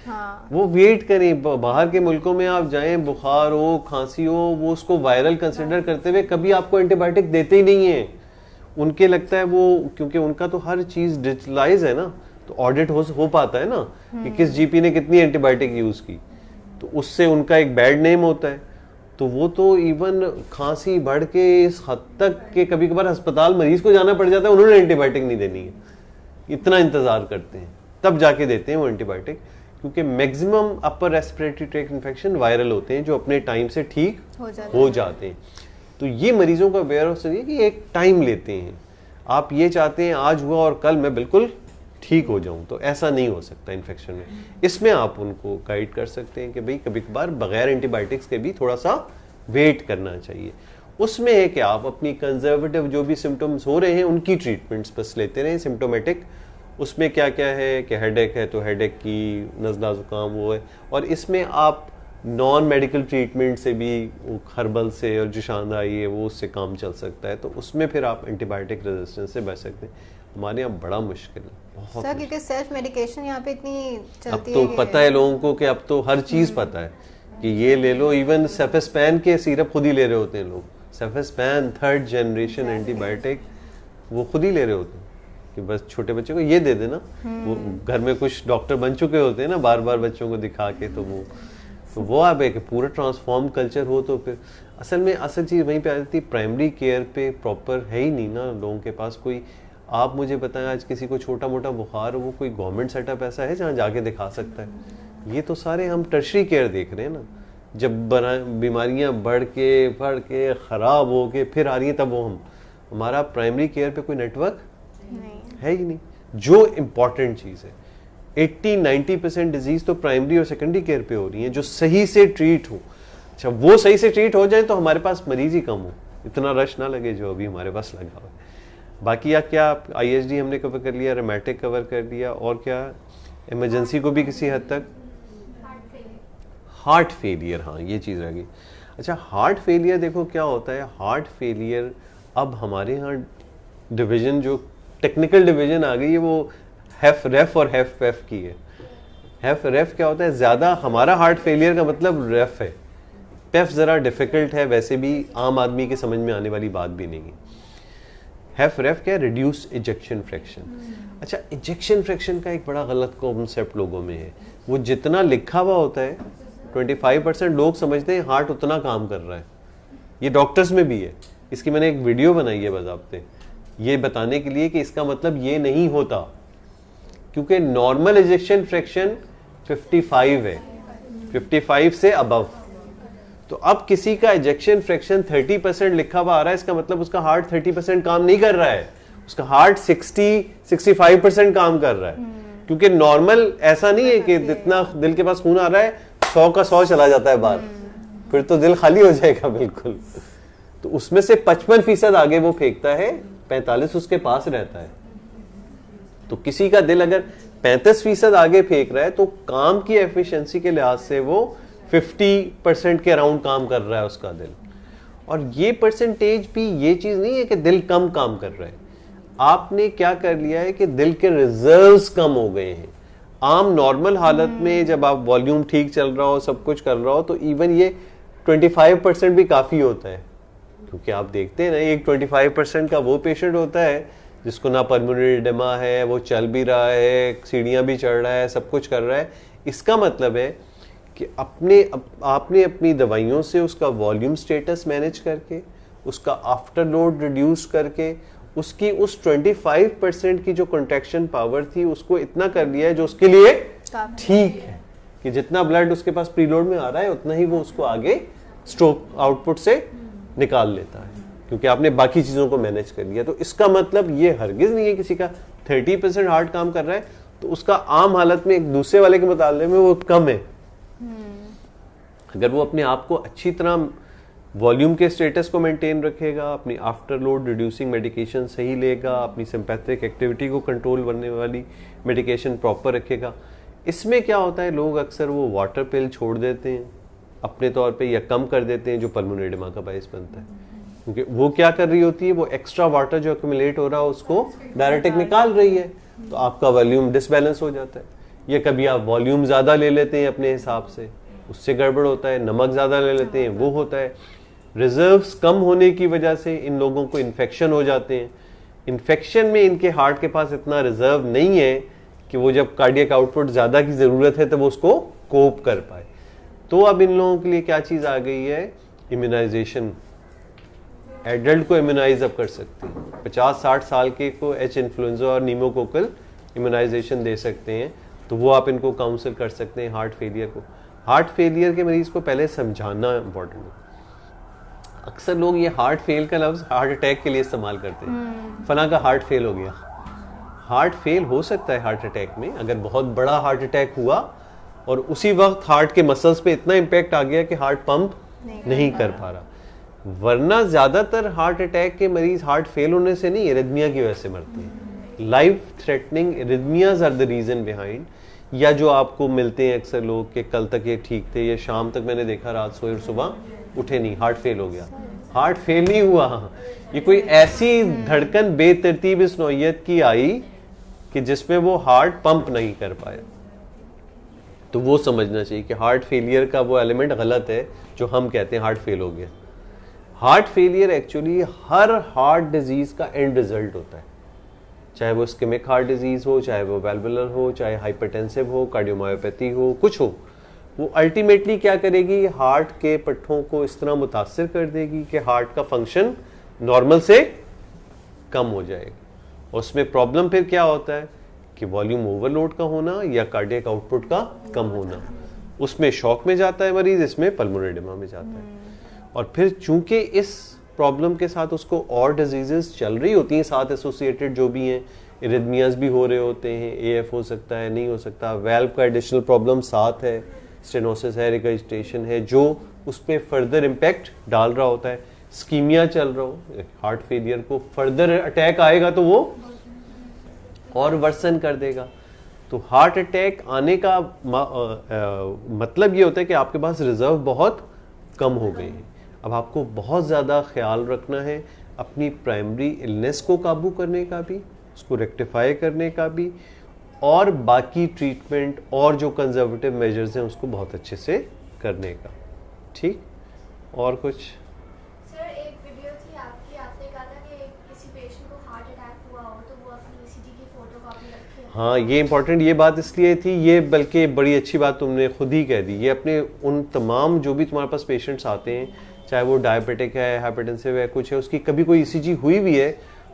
हाँ। वो वेट करें, बाहर के मुल्कों में आप जाएं, बुखार हो, खांसी हो, वो उसको वायरल कंसिडर करते हुए कभी आपको एंटीबायोटिक देते ही नहीं है। उनके लगता है वो, क्योंकि उनका तो हर चीज डिजिटलाइज है ना, तो ऑडिट हो पाता है ना कि किस जीपी ने कितनी एंटीबायोटिक यूज की, तो उससे उनका एक बैड नेम होता है। तो वो तो इवन खांसी बढ़ के इस हद तक के कभी कभार अस्पताल मरीज को जाना पड़ जाता है, उन्होंने एंटीबायोटिक नहीं देनी है, इतना इंतजार करते हैं तब जाके देते हैं वो एंटीबायोटिक, क्योंकि maximum upper respiratory tract infection viral होते हैं जो अपने टाइम से ठीक हो जाते हैं। तो ये मरीजों का अवेयर हो चाहिए कि एक टाइम लेते हैं। आप ये चाहते हैं आज हुआ और कल मैं बिल्कुल ठीक हो जाऊं, तो ऐसा नहीं हो सकता इन्फेक्शन में। इसमें आप उनको गाइड कर सकते हैं कि भाई कभी कभार बगैर एंटीबायोटिक्स के भी थोड़ा सा वेट करना चाहिए। उसमें है कि आप अपनी कंजर्वेटिव जो भी सिम्टम्स हो रहे हैं उनकी ट्रीटमेंट्स बस लेते रहें, सिम्टोमेटिक। उसमें क्या क्या है कि हेडेक है तो हेडेक की, नज़ला ज़ुकाम वो है, और इसमें आप नॉन मेडिकल ट्रीटमेंट से भी, हर्बल से और जुशानदाई है वो, उससे काम चल सकता है। तो उसमें फिर आप एंटीबायोटिक रेजिस्टेंस से बच सकते हैं। हमारे यहाँ बड़ा मुश्किल है, बहुत सर, क्योंकि सेल्फ मेडिकेशन यहाँ पे इतनी चलती है। अब तो पता है लोगों को कि अब तो हर चीज़ पता है कि ये ले लो, इवन सेफेस्पैन के सिरप खुद ही ले रहे होते हैं लोग। सेफेस्पैन 3rd जनरेशन एंटीबायोटिक वो खुद ही ले रहे होते हैं कि बस छोटे बच्चे को ये दे देना। वो घर में कुछ डॉक्टर बन चुके होते हैं ना बार बार बच्चों को दिखा के, तो वो आप एक पूरा ट्रांसफॉर्म कल्चर हो। तो फिर असल चीज़ वहीं पे आ जाती है, प्राइमरी केयर पे प्रॉपर है ही नहीं ना लोगों के पास कोई। आप मुझे बताएं आज किसी को छोटा मोटा बुखार हो, वो कोई गवर्नमेंट सेटअप ऐसा है जहाँ जाके दिखा सकता है? ये तो सारे हम टर्शरी केयर देख रहे हैं ना, जब बीमारियां बढ़ के ख़राब हो के फिर आ रही हैं, तब वो हमारा प्राइमरी केयर पे कोई नेटवर्क है ही नहीं, जो इम्पॉर्टेंट चीज़ है। 80-90% डिजीज तो प्राइमरी और सेकेंडरी केयर पे हो रही है जो सही से ट्रीट हो। अच्छा, वो सही से ट्रीट हो जाए तो हमारे पास मरीज ही कम हो, इतना रश ना लगे जो अभी हमारे पास लगा हुआ है। बाकी क्या IHD हमने कवर कर लिया, रेमेटिक कवर कर लिया, और क्या इमरजेंसी को भी किसी हद तक, हार्ट फेलियर, हाँ ये चीज़ रह गई। अच्छा, हार्ट फेलियर देखो क्या होता है। हार्ट फेलियर अब हमारे यहाँ डिवीज़न, जो टेक्निकल डिवीज़न आ गई है, वो रेफ और हेफ की है। रेफ क्या होता है? ज़्यादा हमारा हार्ट फेलियर का मतलब रेफ है, पेफ ज़रा डिफ़िकल्ट है, वैसे भी आम आदमी के समझ में आने वाली बात भी नहीं है। रेफ क्या है? Reduce ejection fraction. अच्छा, इजेक्शन फ्रैक्शन का एक बड़ा गलत कॉन्सेप्ट लोगों में है। वो जितना लिखा हुआ होता है 25% लोग समझते हैं हार्ट उतना काम कर रहा है। ये डॉक्टर्स में भी है। इसकी मैंने एक वीडियो बनाई है बज़ाब्ते ये बताने के लिए कि इसका मतलब ये नहीं होता, क्योंकि नॉर्मल इजेक्शन फ्रैक्शन 55 है, 55 से अबव। तो अब किसी का इजेक्शन फ्रैक्शन 30% लिखा हुआ आ रहा है, इसका मतलब उसका हार्ट 30% काम नहीं कर रहा है, उसका हार्ट 60-65% काम कर रहा है। क्योंकि नॉर्मल ऐसा नहीं है कि जितना दिल के पास खून आ रहा है 100 का 100 चला जाता है बाहर, फिर तो दिल खाली हो जाएगा बिल्कुल। तो उसमें से 55% आगे वो फेंकता है, 45 उसके पास रहता है। तो किसी का दिल अगर 35% आगे फेंक रहा है तो काम की एफिशिएंसी के लिहाज से वो 50% के अराउंड काम कर रहा है उसका दिल। और ये परसेंटेज भी ये चीज नहीं है कि दिल कम काम कर रहा है, आपने क्या कर लिया है कि दिल के रिजर्व्स कम हो गए हैं। आम नॉर्मल हालत में जब आप वॉल्यूम ठीक चल रहा हो, सब कुछ कर रहा हो, तो इवन ये 25% भी काफी होता है। क्योंकि आप देखते हैं ना, एक 25% का वो पेशेंट होता है जिसको ना पल्मोनरी एडेमा है, वो चल भी रहा है, सीढ़ियां भी चढ़ रहा है, सब कुछ कर रहा है। इसका मतलब है कि आपने अपनी दवाइयों से उसका वॉल्यूम स्टेटस मैनेज करके, उसका आफ्टर लोड रिड्यूस करके, उसकी उस 25% की जो कंट्रैक्शन पावर थी उसको इतना कर लिया है जो उसके लिए ठीक है, कि जितना ब्लड उसके पास प्रीलोड में आ रहा है उतना ही वो उसको आगे स्ट्रोक आउटपुट से निकाल लेता है, क्योंकि आपने बाकी चीजों को मैनेज कर लिया। तो इसका मतलब ये हरगिज नहीं है किसी का 30% हार्ट काम कर रहा है तो उसका आम हालत में एक दूसरे वाले के मुकाबले में वो कम है। अगर वो अपने आप को अच्छी तरह वॉल्यूम के स्टेटस को मेंटेन रखेगा, अपनी आफ्टर लोड रिड्यूसिंग मेडिकेशन सही लेगा, अपनी सिंपैथिक एक्टिविटी को कंट्रोल करने वाली मेडिकेशन प्रॉपर रखेगा। इसमें क्या होता है, लोग अक्सर वो वाटर पिल छोड़ देते हैं अपने तौर पे या कम कर देते हैं, जो पल्मोनरी एडेमा का बायस बनता है, क्योंकि वो क्या कर रही होती है, वो एक्स्ट्रा वाटर जो एक्यूमुलेट हो रहा है उसको डायरेक्ट निकाल रही है, तो आपका वॉल्यूम डिसबैलेंस हो जाता है। या कभी आप वॉल्यूम ज़्यादा ले लेते हैं अपने हिसाब से, उससे गड़बड़ होता है, नमक ज़्यादा ले लेते हैं, वो होता है। रिजर्व्स कम होने की वजह से इन लोगों को इन्फेक्शन हो जाते हैं। इन्फेक्शन में इनके हार्ट के पास इतना रिजर्व नहीं है कि वो जब कार्डियक आउटपुट ज़्यादा की ज़रूरत है तो वो उसको कोप कर पाए। तो अब इन लोगों के लिए क्या चीज़ आ गई है, इम्यूनाइजेशन। एडल्ट को इम्यूनाइज अब कर सकते हैं, 50-60 साल के को एच इन्फ्लुएंजा और नीमोकोकल इम्यूनाइजेशन दे सकते हैं, तो वो आप इनको काउंसिल कर सकते हैं। हार्ट फेलियर को, हार्ट फेलियर के मरीज को पहले समझाना इंपॉर्टेंट है। अक्सर लोग ये हार्ट फेल का लफ्ज हार्ट अटैक के लिए इस्तेमाल करते हैं, फला का हार्ट फेल हो गया। हार्ट फेल हो सकता है हार्ट अटैक में, अगर बहुत बड़ा हार्ट अटैक हुआ और उसी वक्त हार्ट के मसल्स पे इतना इम्पैक्ट आ गया कि हार्ट पंप नहीं कर पा रहा। वरना ज्यादातर हार्ट अटैक के मरीज हार्ट फेल होने से नहीं, एरिथमिया की वजह से मरते हैं। Life threatening arrhythmias are the reason behind. या जो आपको मिलते हैं अक्सर लोग कि कल तक ये ठीक थे, ये शाम तक मैंने देखा, रात सोए और सुबह उठे नहीं, हार्ट फेल हो गया। हार्ट फेल नहीं हुआ, ये कोई ऐसी धड़कन बेतरतीब इस नौइयत की आई कि जिसमें वो हार्ट पंप नहीं कर पाया। तो वो समझना चाहिए कि हार्ट फेलियर का वो एलिमेंट गलत है जो हम कहते हैं हार्ट फेल हो गया। Heart failure actually her heart disease का एंड रिजल्ट होता है, चाहे वो इस्केमिक हार्ट डिजीज हो, चाहे वो वेल्वुलर हो, चाहे हाइपरटेंसिव हो, कार्डियोमायोपैथी हो, कुछ हो, वो अल्टीमेटली क्या करेगी, हार्ट के पट्टों को इस तरह मुतासिर कर देगी कि हार्ट का फंक्शन नॉर्मल से कम हो जाएगा। उसमें प्रॉब्लम फिर क्या होता है कि वॉल्यूम ओवरलोड का होना या कार्डियक आउटपुट का कम होना। उसमें शॉक में जाता है मरीज, इसमें पल्मोनरी एडेमा में जाता है। और फिर चूंकि इस प्रॉब्लम के साथ उसको और डिजीजेस चल रही होती हैं साथ एसोसिएटेड जो भी हैं, इरिथमियाज भी हो रहे होते हैं, एएफ हो सकता है, नहीं हो सकता, वेल्व का एडिशनल प्रॉब्लम साथ है, स्टेनोसिस है, रिगर्जिटेशन है, जो उस पर फर्दर इम्पैक्ट डाल रहा होता है। स्कीमिया चल रहा हो, हार्ट फेलियर को फर्दर अटैक आएगा तो वो और वर्सन कर देगा। तो हार्ट अटैक आने का मतलब ये होता है कि आपके पास रिजर्व बहुत कम हो गए हैं। अब आपको बहुत ज़्यादा ख्याल रखना है अपनी प्राइमरी इलनेस को काबू करने का भी, उसको रेक्टिफाई करने का भी, और बाकी ट्रीटमेंट और जो कंजर्वेटिव मेजर्स हैं उसको बहुत अच्छे से करने का। ठीक, और कुछ? सर एक वीडियो थी आपकी, आपने कहा था कि किसी पेशेंट को हार्ट अटैक हुआ हो तो वो अपनी ईसीजी की फोटोकॉपी रखे। हाँ, ये इंपॉर्टेंट, ये बात इसलिए थी, ये बल्कि बड़ी अच्छी बात तुमने खुद ही कह दी। ये अपने उन तमाम जो भी तुम्हारे पास पेशेंट्स आते हैं, चाहे वो डायबिटिक है, हाइपरटेंसिव है, कुछ है, उसकी कभी कोई ईसीजी हुई भी है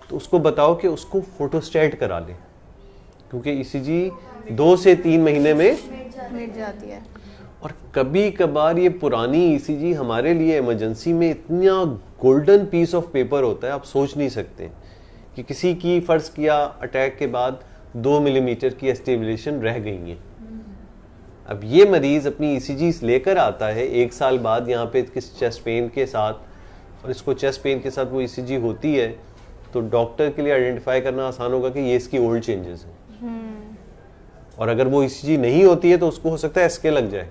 तो उसको बताओ कि उसको फोटोस्टैट करा ले, क्योंकि ईसीजी 2 से 3 महीने में मिट जाती है। और कभी कभार ये पुरानी ईसीजी हमारे लिए इमरजेंसी में इतना गोल्डन पीस ऑफ पेपर होता है, आप सोच नहीं सकते कि किसी की फर्ज किया अटैक के बाद 2 मिलीमीटर की स्टेबिलेशन रह गई है। अब ये मरीज अपनी ईसीजी लेकर आता है 1 साल बाद यहाँ पे किस चेस्ट पेन के साथ, और इसको चेस्ट पेन के साथ वो ईसीजी होती है, तो डॉक्टर के लिए आइडेंटिफाई करना आसान होगा कि ये इसकी ओल्ड चेंजेस हैं। और अगर वो ईसीजी नहीं होती है तो उसको हो सकता है एसके लग जाए,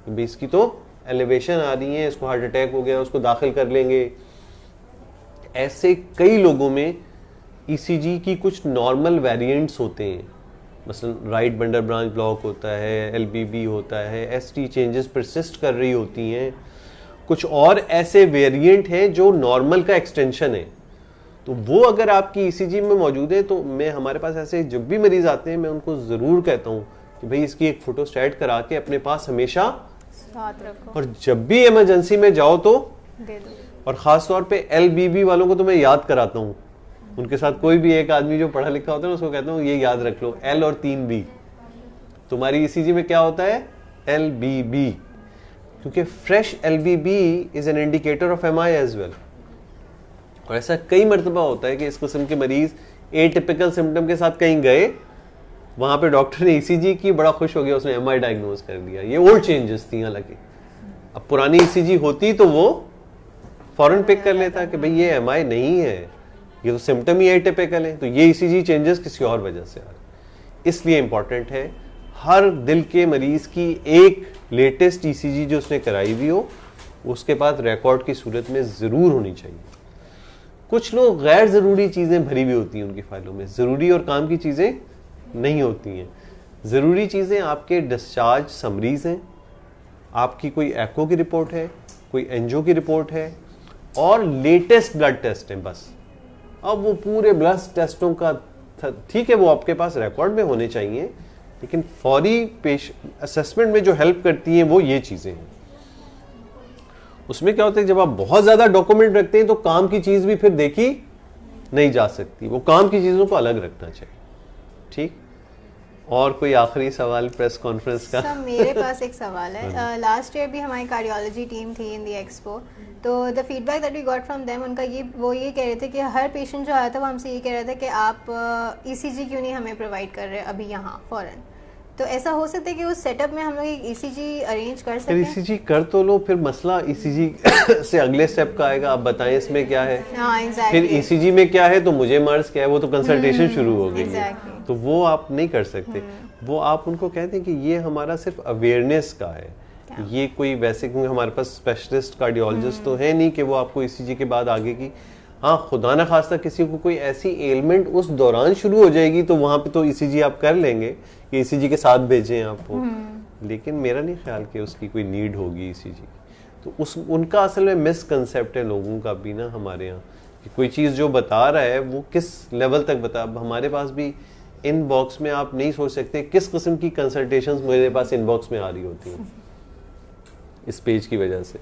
तो इसकी तो एलिवेशन आ रही है, इसको हार्ट अटैक हो गया, उसको दाखिल कर लेंगे। ऐसे कई लोगों में ईसीजी की कुछ नॉर्मल वेरिएंट्स होते हैं, मसलन राइट बंडर ब्रांच ब्लॉक होता है, एलबीबी होता है, एसटी चेंजेस परसिस्ट कर रही होती हैं, कुछ और ऐसे वेरिएंट हैं जो नॉर्मल का एक्सटेंशन है। तो वो अगर आपकी ईसीजी में मौजूद है तो मैं, हमारे पास ऐसे जब भी मरीज आते हैं मैं उनको ज़रूर कहता हूँ कि भाई इसकी एक फोटोस्टैट करा के अपने पास हमेशा साथ रखो, और जब भी इमरजेंसी में जाओ तो दे दो। और ख़ास तौर पे एलबीबी वालों को तो मैं याद कराता हूँ, उनके साथ कोई भी एक आदमी जो पढ़ा लिखा होता है उसको कहता हूँ ये याद रख लो, एल और 3 बी। तुम्हारी ईसीजी में क्या होता है, एलबीबी, क्योंकि fresh LBB is an indicator of MI as well. और ऐसा कई मरतबा होता है कि इस किस्म के मरीज एटिपिकल सिम्टम के साथ कहीं गए, वहां पे डॉक्टर ने ईसीजी की, बड़ा खुश हो गया, उसने एमआई डायग्नोज कर दिया। ये ओल्ड चेंजेस थी हालांकि, अब पुरानी ईसीजी होती तो वो फौरन पिक कर लेता कि भाई ये MI नहीं है, ये तो सिम्टम ही एटिपिकल है, तो ये ECG चेंजेस किसी और वजह से आ रहे हैं। इसलिए इंपॉर्टेंट है हर दिल के मरीज की एक लेटेस्ट ECG जो उसने कराई हुई हो उसके पास रिकॉर्ड की सूरत में ज़रूर होनी चाहिए। कुछ लोग गैर ज़रूरी चीज़ें भरी हुई होती हैं उनकी फाइलों में, ज़रूरी और काम की चीज़ें नहीं होती हैं। ज़रूरी चीज़ें आपके डिस्चार्ज समरीज हैं, आपकी कोई एको की रिपोर्ट है, कोई एंजियो की रिपोर्ट है और लेटेस्ट ब्लड टेस्ट है बस। अब वो पूरे ब्लड टेस्टों का ठीक है वो आपके पास रिकॉर्ड में होने चाहिए, लेकिन फौरी असेसमेंट में जो हेल्प करती हैं वो ये चीज़ें हैं। उसमें क्या होता है जब आप बहुत ज़्यादा डॉक्यूमेंट रखते हैं तो काम की चीज़ भी फिर देखी नहीं जा सकती, वो काम की चीज़ों को अलग रखना चाहिए। ठीक, और कोई आखिरी सवाल प्रेस कॉन्फ्रेंस का? सर मेरे पास एक सवाल है। लास्ट ईयर भी हमारी कार्डियोलॉजी टीम थी इन दी एक्सपो, तो the feedback that we got from them, उनका ये कह रहे थे कि हर पेशेंट जो आया था वो हमसे ये कह रहा था कि आप ECG क्यों नहीं हमें प्रोवाइड कर रहे अभी यहाँ फ़ौरन। तो ऐसा हो सकता है कि उस सेटअप में हम लोग एक ECG अरेंज कर सकते हैं? ECG कर तो लो, फिर मसला ECG से अगले स्टेप का आएगा, आप बताएं इसमें क्या है। हाँ, exactly. फिर ECG में क्या है तो मुझे मर्ज क्या है, वो तो कंसल्टेशन शुरू हो गई है, exactly. तो वो आप नहीं कर सकते। वो आप उनको कहते हैं कि ये हमारा सिर्फ अवेयरनेस का है, ये कोई वैसे, क्योंकि हमारे पास स्पेशलिस्ट कार्डियोलॉजिस्ट तो है नहीं कि वो आपको ECG के बाद आगे की, हाँ खुदा ना खास्ता किसी को कोई ऐसी एलिमेंट उस दौरान शुरू हो जाएगी तो वहां पे तो ECG आप कर लेंगे कि ECG के साथ भेजें आपको, लेकिन मेरा नहीं ख्याल कि उसकी कोई नीड होगी ECG। तो उनका असल में मिसकंसेप्ट है लोगों का भी ना हमारे यहाँ, कि कोई चीज़ जो बता रहा है वो किस लेवल तक बता। हमारे पास भी इनबॉक्स में आप नहीं सोच सकते किस किस्म की कंसल्टेशंस मेरे पास इनबॉक्स में आ रही होती हैं इस पेज की वजह से।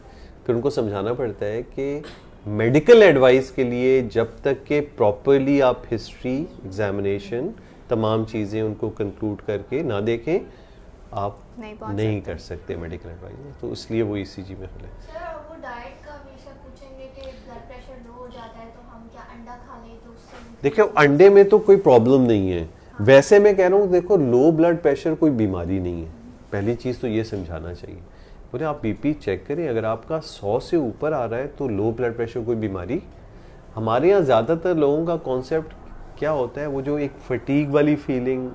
फिर उनको समझाना पड़ता है कि मेडिकल एडवाइस के लिए जब तक के प्रॉपरली आप हिस्ट्री, एग्जामिनेशन, तमाम चीज़ें उनको कंक्लूड करके ना देखें आप नहीं कर सकते मेडिकल एडवाइस। तो इसलिए वो ECG में खुले। सर वो डाइट का हमेशा पूछेंगे कि ब्लड प्रेशर लो हो जाता है तो हम क्या अंडा खा लें तो उससे? देखिए अंडे में तो कोई प्रॉब्लम नहीं है, वैसे मैं कह रहा हूँ देखो लो ब्लड प्रेशर कोई बीमारी नहीं है, पहली चीज़ तो ये समझाना चाहिए। बोले आप BP चेक करें, अगर आपका 100 से ऊपर आ रहा है तो लो ब्लड प्रेशर कोई बीमारी। हमारे यहाँ ज़्यादातर लोगों का कॉन्सेप्ट क्या होता है, वो जो एक फटीग वाली फीलिंग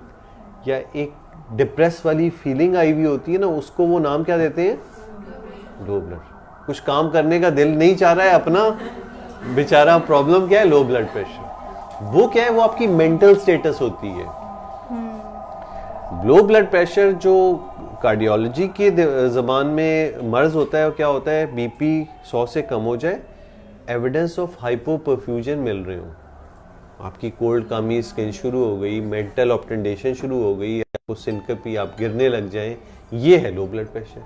या एक डिप्रेस वाली फीलिंग आई हुई होती है ना, उसको वो नाम क्या देते हैं, लो ब्लड। कुछ काम करने का दिल नहीं चाह रहा है अपना, बेचारा प्रॉब्लम क्या है, लो ब्लड प्रेशर। वो क्या है, वो आपकी मेंटल स्टेटस होती है। लो ब्लड प्रेशर जो कार्डियोलॉजी के ज़बान में मर्ज होता है, क्या होता है, BP 100 से कम हो जाए, एविडेंस ऑफ हाइपोपरफ्यूजन मिल रहे हो, आपकी कोल्ड कामी स्किन शुरू हो गई, मेंटल ऑप्टेंडेशन शुरू हो गई, आपको सिनकपी, आप गिरने लग जाएं, ये है लो ब्लड प्रेशर।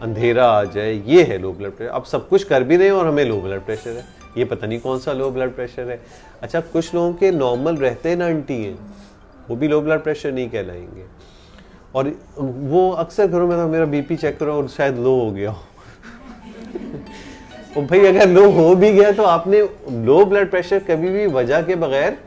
अंधेरा आ जाए, ये है लो ब्लड प्रेशर। आप सब कुछ कर भी रहे हैं और हमें लो ब्लड प्रेशर है, ये पता नहीं कौन सा लो ब्लड प्रेशर है। अच्छा कुछ लोगों के नॉर्मल रहते हैं ना आंटी हैं, वो भी लो ब्लड प्रेशर नहीं कहलाएंगे। और वो अक्सर घरों में तो मेरा BP चेक करो और शायद लो हो गया हो। तो भाई अगर लो हो भी गया तो आपने लो ब्लड प्रेशर कभी भी वजह के बगैर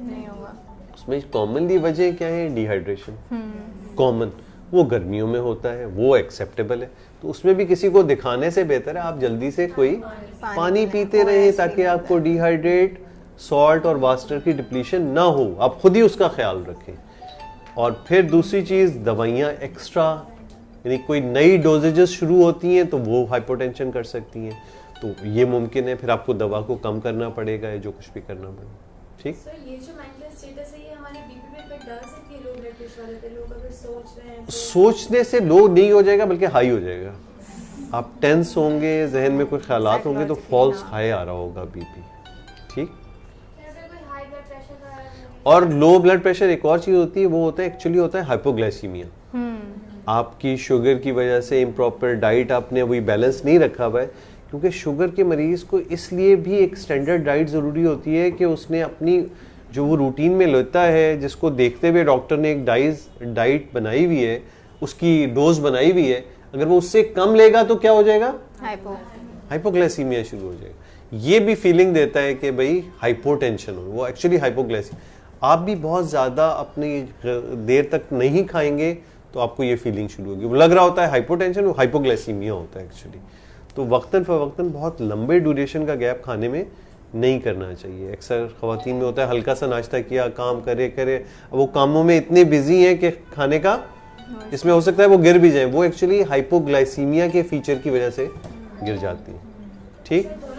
नहीं होगा। उसमें कॉमनली वजह क्या है, डिहाइड्रेशन कॉमन, वो गर्मियों में होता है, वो एक्सेप्टेबल है। तो उसमें भी किसी को दिखाने से बेहतर है आप जल्दी से कोई पानी पीते रहे ताकि आपको डिहाइड्रेट, सॉल्ट और वाटर की डिप्लीशन ना हो, आप खुद ही उसका ख्याल रखें। और फिर दूसरी चीज़, दवाइयाँ एक्स्ट्रा, यानी कोई नई डोजेजेस शुरू होती हैं तो वो हाइपोटेंशन कर सकती हैं, तो ये मुमकिन है फिर आपको दवा को कम करना पड़ेगा या जो कुछ भी करना पड़ेगा। ठीक सर ये जो मेंटल स्टेटस है ये हमारे BP पे इफेक्ट डाल सकती है लो ब्लड प्रेशर वाले पे? लोग अगर सोच रहे हैं तो सोचने से लो नहीं हो जाएगा बल्कि हाई हो जाएगा। आप टेंस होंगे, जहन में कोई ख्यालात होंगे तो फॉल्स हाई आ रहा होगा BP। ठीक, और लो ब्लड प्रेशर एक और चीज होती है, वो होता है एक्चुअली होता है हाइपोग्लाइसीमिया। आपकी शुगर की वजह से इम्प्रॉपर डाइट आपने वही बैलेंस नहीं रखा हुआ है, क्योंकि शुगर के मरीज को इसलिए भी एक स्टैंडर्ड डाइट ज़रूरी होती है कि उसने अपनी जो वो रूटीन में लेता है, जिसको देखते हुए डॉक्टर ने एक डाइट बनाई हुई है, उसकी डोज बनाई हुई है, अगर वो उससे कम लेगा तो क्या हो जाएगा, हाइपोग्लाइसीमिया शुरू हो जाएगा। ये भी फीलिंग देता है कि भाई हाइपोटेंशन हो, वो एक्चुअली हाइपोग्लाइसीमिया। आप भी बहुत ज़्यादा अपनी देर तक नहीं खाएंगे तो आपको ये फीलिंग शुरू होगी, वो लग रहा होता है हाइपोटेंशन, वो हाइपोग्लाइसीमिया होता है एक्चुअली। तो वक्तन फ़वक्तन बहुत लंबे ड्यूरेशन का गैप खाने में नहीं करना चाहिए। अक्सर ख़वातीन में होता है हल्का सा नाश्ता किया, काम करे अब वो कामों में इतने बिजी हैं कि खाने का इसमें हो सकता है वो गिर भी जाए, वो एक्चुअली हाइपोग्लाइसीमिया के फीचर की वजह से गिर जाती है। ठीक।